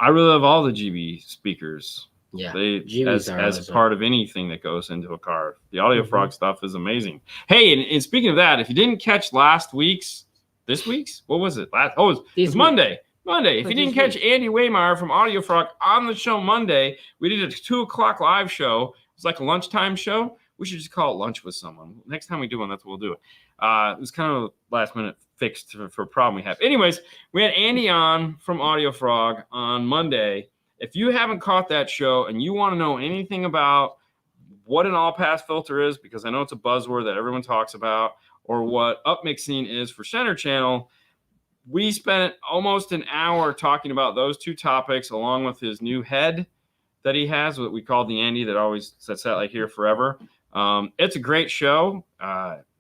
I really love all the GB speakers. Yeah, as part of anything that goes into a car. The AudioFrog stuff is amazing. Hey, and speaking of that, if you didn't catch this week's, what was it? It was Monday. If you didn't catch Andy Waymeyer from AudioFrog on the show Monday, we did a 2:00 live show. It was like a lunchtime show. We should just call it lunch with someone. Next time we do one, that's what we'll do it. It was kind of a last-minute fix for a problem we have. Anyways, we had Andy on from AudioFrog on Monday. If you haven't caught that show and you want to know anything about what an all-pass filter is, because I know it's a buzzword that everyone talks about, or what upmixing is for center channel, we spent almost an hour talking about those two topics, along with his new head that he has, what we call the Andy that always sits out like here forever. It's a great show.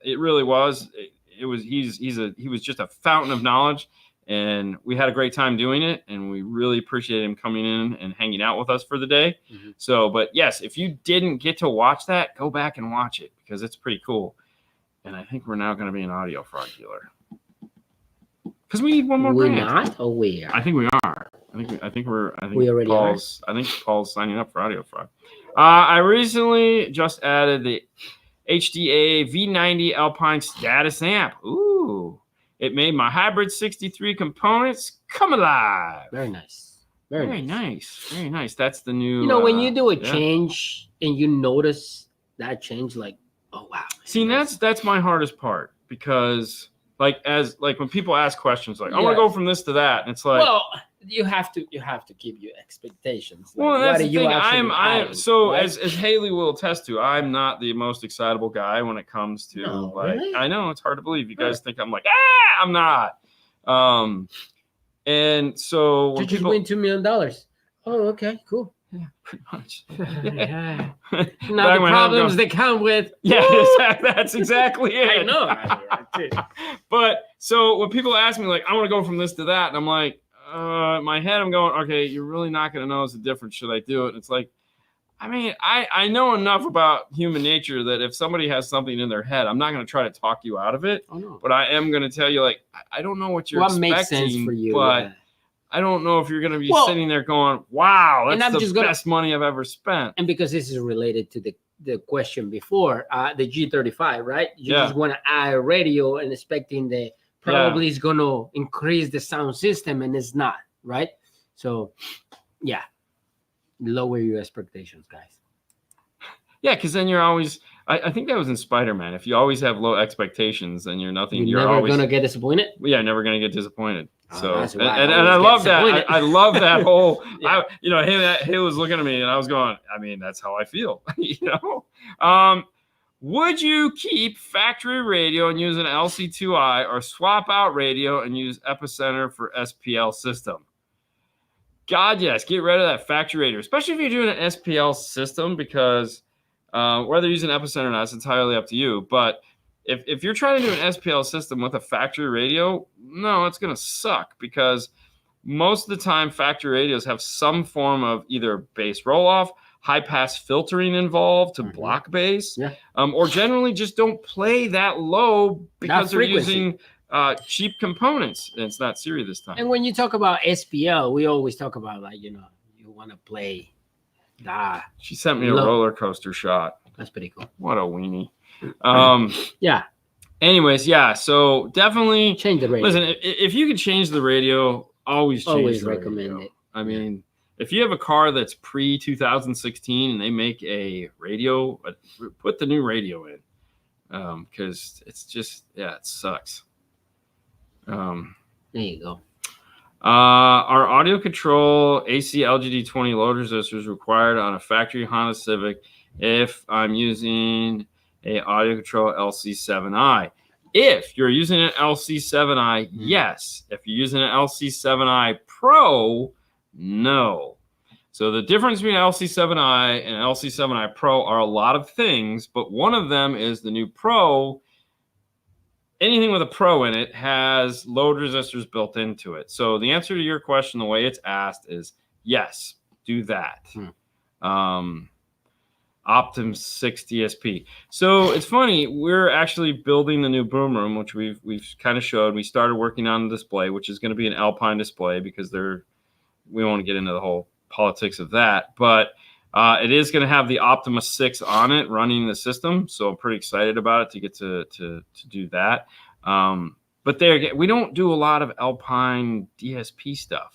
It really was. He was just a fountain of knowledge, and we had a great time doing it, and we really appreciate him coming in and hanging out with us for the day. So, but yes, if you didn't get to watch that, go back and watch it, because it's pretty cool. And I think we're now going to be an AudioFrog dealer, because we need one more brand. We're not, or we are? I think we are. I think we already Paul's. I think Paul's signing up for AudioFrog. I recently just added the HDA V90 Alpine status amp. Ooh, it made my hybrid 63 components come alive. Very nice. Very nice. That's the new. When you do a change and you notice that change, like, oh wow. See, that's my hardest part, because when people ask questions like, I want to go from this to that, and it's like, well, you have to keep your expectations. Like, well, that's the thing. As Haley will attest to, I'm not the most excitable guy when it comes to really? I know it's hard to believe. You guys think I'm like, I'm not. And so when you just win $2 million. Oh, okay, cool. Yeah, pretty much. Yeah. Now the problems that come with. Yeah, that's exactly it. I know. But so when people ask me, like, I want to go from this to that, and I'm like, in my head, I'm going, okay, you're really not going to notice the difference. Should I do it? And it's like, I mean, I know enough about human nature that if somebody has something in their head, I'm not going to try to talk you out of it. Oh, no. But I am going to tell you, like, I don't know what you're expecting. What makes sense for you? But I don't know if you're going to be sitting there going, wow, that's the best money I've ever spent. And because this is related to the question before, the G35, right? You just want to add a radio and expecting the probably is going to increase the sound system, and it's not, right? So, yeah, lower your expectations, guys. Yeah, because then you're always. I think that was in Spider-Man. If you always have low expectations, then you're nothing. You're never always gonna get disappointed. Yeah, never gonna get disappointed. So and I love that. I love that whole. He was looking at me, and I was going. I mean, that's how I feel. Would you keep factory radio and use an LC2I or swap out radio and use Epicenter for SPL system? God, yes. Get rid of that factory radio, especially if you're doing an SPL system, because whether you're using Epicenter or not, it's entirely up to you. But if you're trying to do an SPL system with a factory radio, no, it's going to suck, because most of the time factory radios have some form of either bass roll-off, high-pass filtering involved to block bass, or generally just don't play that low because they're using cheap components. And it's not Siri this time. And when you talk about SPL, we always talk about, like, you want to play that. She sent me a roller coaster shot. That's pretty cool. What a weenie. Yeah. Anyways, yeah. So definitely change the radio. Listen, if you could change the radio, always recommend radio. it. I mean, if you have a car that's pre-2016 and they make a radio, put the new radio in, because it's just, it sucks. There you go. Are audio control AC LGD20 load resistors required on a factory Honda Civic if I'm using a audio control LC7i? If you're using an LC7i, yes. If you're using an LC7i Pro, no. So the difference between LC7i and LC7i Pro are a lot of things, but one of them is the new Pro. Anything with a Pro in it has load resistors built into it. So the answer to your question, the way it's asked, is yes, do that. Optim 6 DSP. So it's funny, we're actually building the new boom room, which we've kind of showed. We started working on the display, which is going to be an Alpine display, because we won't get into the whole politics of that, but it is going to have the Optima 6 on it running the system. So I'm pretty excited about it to get to do that. But we don't do a lot of Alpine DSP stuff.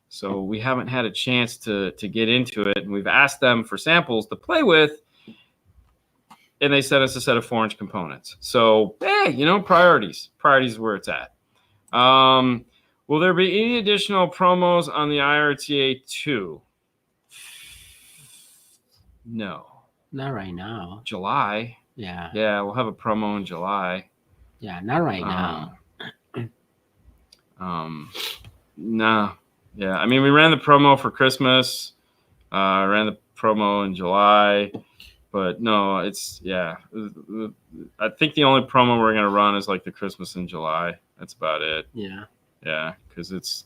So we haven't had a chance to get into it. And we've asked them for samples to play with, and they sent us a set of 4-inch components. So, priorities. Priorities is where it's at. Will there be any additional promos on the IRTA 2? No. Not right now. July. Yeah. Yeah, we'll have a promo in July. Yeah, not right now. No. Yeah, I mean, we ran the promo for Christmas. Ran the promo in July. But no, I think the only promo we're going to run is like the Christmas in July. That's about it. Yeah. Yeah, because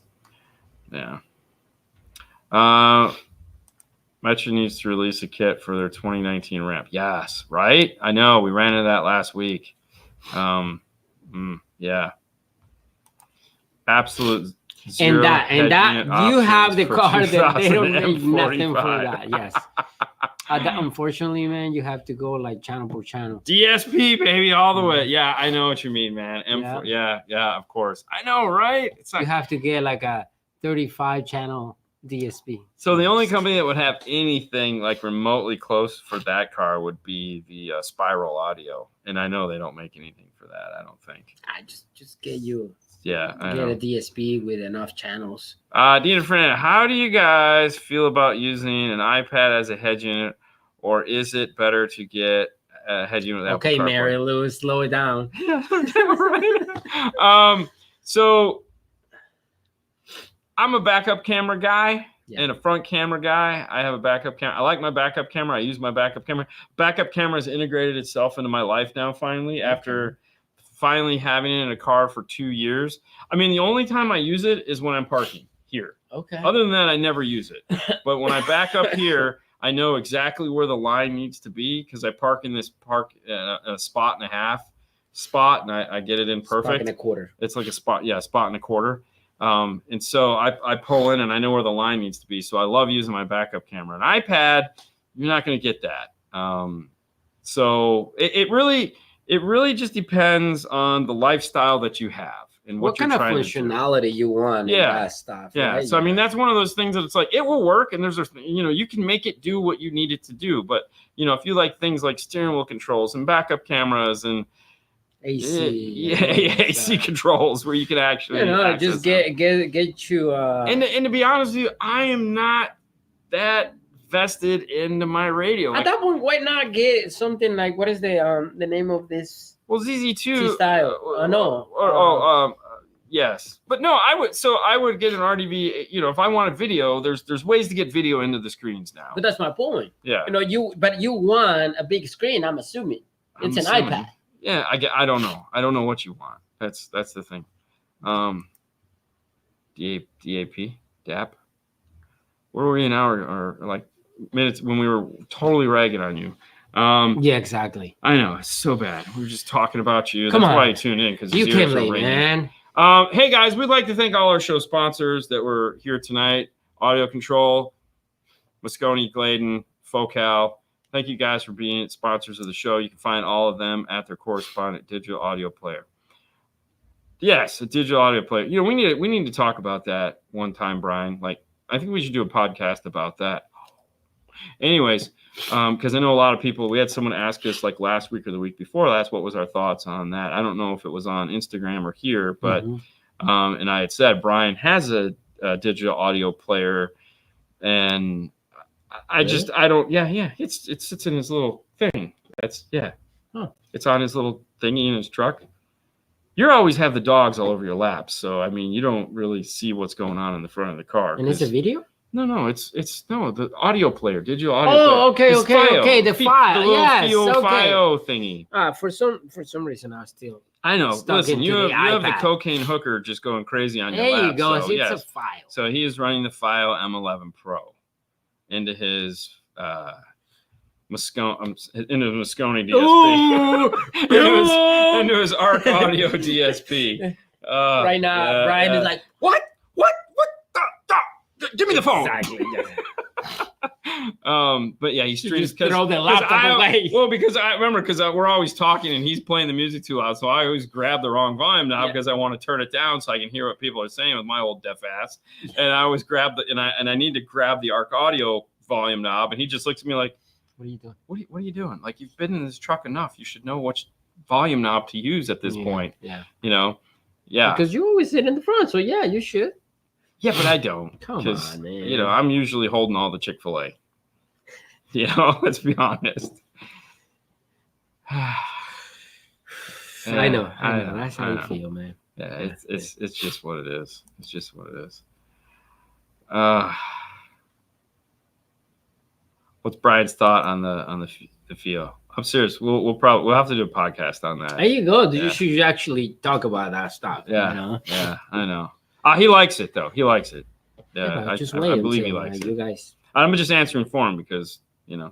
Metro needs to release a kit for their 2019 ramp. Yes, right? I know. We ran into that last week. Yeah. Absolute zero. And that you have the car that they don't make nothing for that. Yes. Unfortunately, man, you have to go like channel per channel. DSP, baby, all the way. Yeah, I know what you mean, man. Yeah, of course. I know, right? It's you have to get like a 35 channel DSP. So the only company that would have anything like remotely close for that car would be the Spiral Audio, and I know they don't make anything for that. I don't think. I just get you. Yeah, I get know. a DSP with enough channels. Dean and Fernando, how do you guys feel about using an iPad as a head unit, or is it better to get a head unit with Apple CarPlay? Mary Lou, slow it down. Yeah, right. So I'm a backup camera guy and a front camera guy. I have a backup camera. I like my backup camera. I use my backup camera. Backup camera has integrated itself into my life now, finally, after finally having it in a car for 2 years. I mean, the only time I use it is when I'm parking here. Okay. Other than that, I never use it. But when I back up here, I know exactly where the line needs to be, because I park in this a spot and a half spot, and I get it in perfect. Spot and a quarter. It's like a spot and a quarter. And so I pull in and I know where the line needs to be. So I love using my backup camera. An iPad, you're not going to get that. So it really just depends on the lifestyle that you have and what you're trying to do. What kind of functionality you want in that stuff. Yeah. Right? So, I mean, that's one of those things that it's like, it will work. And you can make it do what you need it to do. But, if you like things like steering wheel controls and backup cameras and AC, AC controls where you can actually just get you. And to be honest with you, I am not that invested into my radio. At that point, why not get something like, what is the name of this? Well, ZZ2 style. no. Yes, but no, I would get an RDV. You know, if I wanted video, there's ways to get video into the screens now. But that's my point. Yeah. You know, you want a big screen. I'm assuming it's an iPad. Yeah, I don't know. I don't know what you want. That's the thing. DAP. Where were we an hour or like minutes when we were totally ragging on you? Yeah, exactly. I know, it's so bad. We were just talking about you. Come That's on. why you tune in, because you can't late, man. Hey guys, we'd like to thank all our show sponsors that were here tonight. Audio Control, Moscone, Gladen, Focal. Thank you guys for being sponsors of the show. You can find all of them at their correspondent digital audio player. Yes, a digital audio player. You know, we need to talk about that one time, Brian. Like, I think we should do a podcast about that. Anyways, because I know a lot of people, we had someone ask us like last week or the week before last, what was our thoughts on that? I don't know if it was on Instagram or here, but and I had said Brian has a digital audio player, and I just I don't it sits in his little thing. That's it's on his little thingy in his truck. You always have the dogs all over your laps, so I mean you don't really see what's going on in the front of the car. And it's a video? No, it's the audio player, digital audio player. Okay, the file. The little Yes, FIO thingy. For some reason I know. Listen, you have the iPad. cocaine hooker just going crazy on your There lap. you go. So, It's a file. So he is running the FIO M11 Pro into his Moscone DSP. into his ARC Audio DSP. Right now, Brian is like, what? Give me the phone. Exactly. Yeah. But yeah, he streams. Throw the laptop away. Well, because I remember we're always talking and he's playing the music too loud, so I always grab the wrong volume now because I want to turn it down so I can hear what people are saying with my old deaf ass. And I always grab I need to grab the ARC Audio volume knob, and he just looks at me like, "What are you doing? What are you doing? Like, you've been in this truck enough. You should know which volume knob to use at this point." Yeah. You know. Yeah. Because you always sit in the front, so yeah, you should. Yeah, but I don't. Come on, man. You know, I'm usually holding all the Chick-fil-A. You know, let's be honest. I know. That's how you feel, man. Yeah, it's just what it is. It's just what it is. What's Brian's thought on the FIO? I'm serious. We'll have to do a podcast on that. There you go. You should actually talk about that stuff. Yeah. You know? Yeah, I know. He likes it though. He likes it. Yeah, I believe he likes it. You guys. I'm just answering for him because, you know.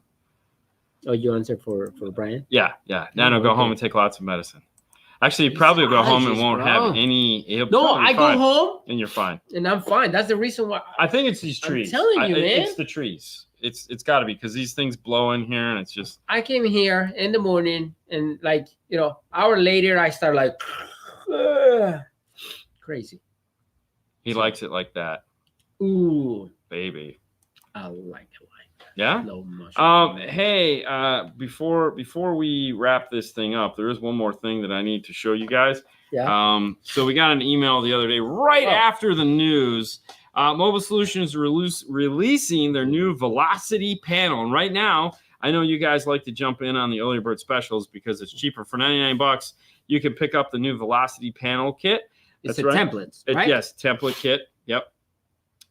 Oh, you answered for Brian? Yeah. Nano, go home and take lots of medicine. Actually, you probably go home and won't have any. No, I go home and you're fine. And I'm fine. That's the reason why. I think it's these trees. I'm telling you, man. It's the trees. It's got to be because these things blow in here and it's just. I came here in the morning and hour later I start like crazy. He likes it like that. Ooh, baby. I like it. Yeah. No mushroom. Hey, before we wrap this thing up, there is one more thing that I need to show you guys. Yeah. So we got an email the other day, right after the news. Mobile Solutions releasing their new Velocity panel, and right now, I know you guys like to jump in on the early bird specials because it's cheaper. For $99, you can pick up the new Velocity panel kit. It's a template, right? Yes, template kit. Yep.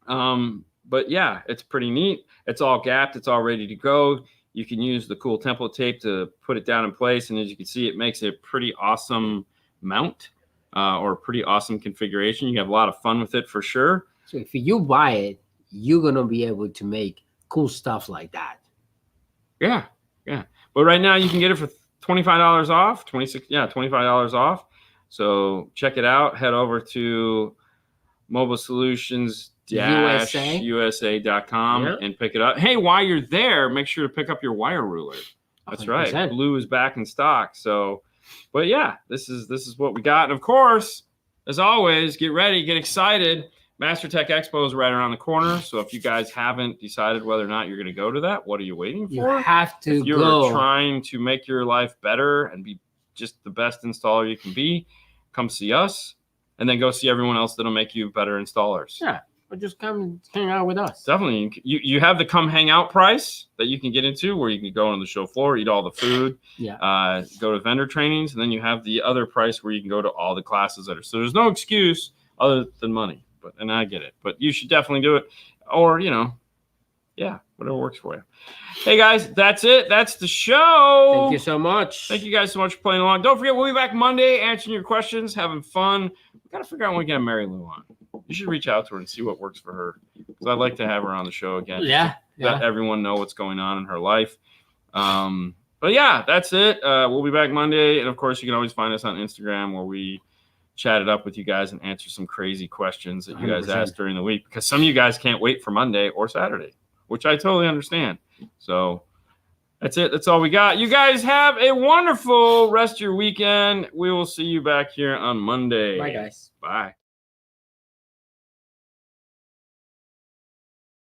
But yeah, it's pretty neat. It's all gapped. It's all ready to go. You can use the cool template tape to put it down in place. And as you can see, it makes a pretty awesome mount or a pretty awesome configuration. You have a lot of fun with it for sure. So if you buy it, you're going to be able to make cool stuff like that. Yeah. But right now you can get it for $25 off, $25 off. So check it out. Head over to Mobile Solutions USA.com and pick it up. Hey, while you're there, make sure to pick up your wire ruler. That's 100%. Right. Blue is back in stock. So, but yeah, this is what we got. And of course, as always, get ready, get excited. Master Tech Expo is right around the corner. So if you guys haven't decided whether or not you're going to go to that, what are you waiting for? You have to go. If you're trying to make your life better and be just the best installer you can be, come see us and then go see everyone else that'll make you better installers. Yeah. or just come hang out with us. Definitely. You have the come hang out price that you can get into where you can go on the show floor, eat all the food, go to vendor trainings, and then you have the other price where you can go to all the classes that are. So there's no excuse other than money. And I get it. But you should definitely do it. Or, whatever works for you. Hey, guys, that's it. That's the show. Thank you so much. Thank you guys so much for playing along. Don't forget, we'll be back Monday answering your questions, having fun. We got to figure out when we get Mary Lou on. You should reach out to her and see what works for her. Because I'd like to have her on the show again. Let everyone know what's going on in her life. But yeah, that's it. We'll be back Monday. And of course, you can always find us on Instagram where we chat it up with you guys and answer some crazy questions that you guys 100%. ask during the week. Because some of you guys can't wait for Monday or Saturday, which I totally understand. So that's it. That's all we got. You guys have a wonderful rest of your weekend. We will see you back here on Monday. Bye, guys. Bye.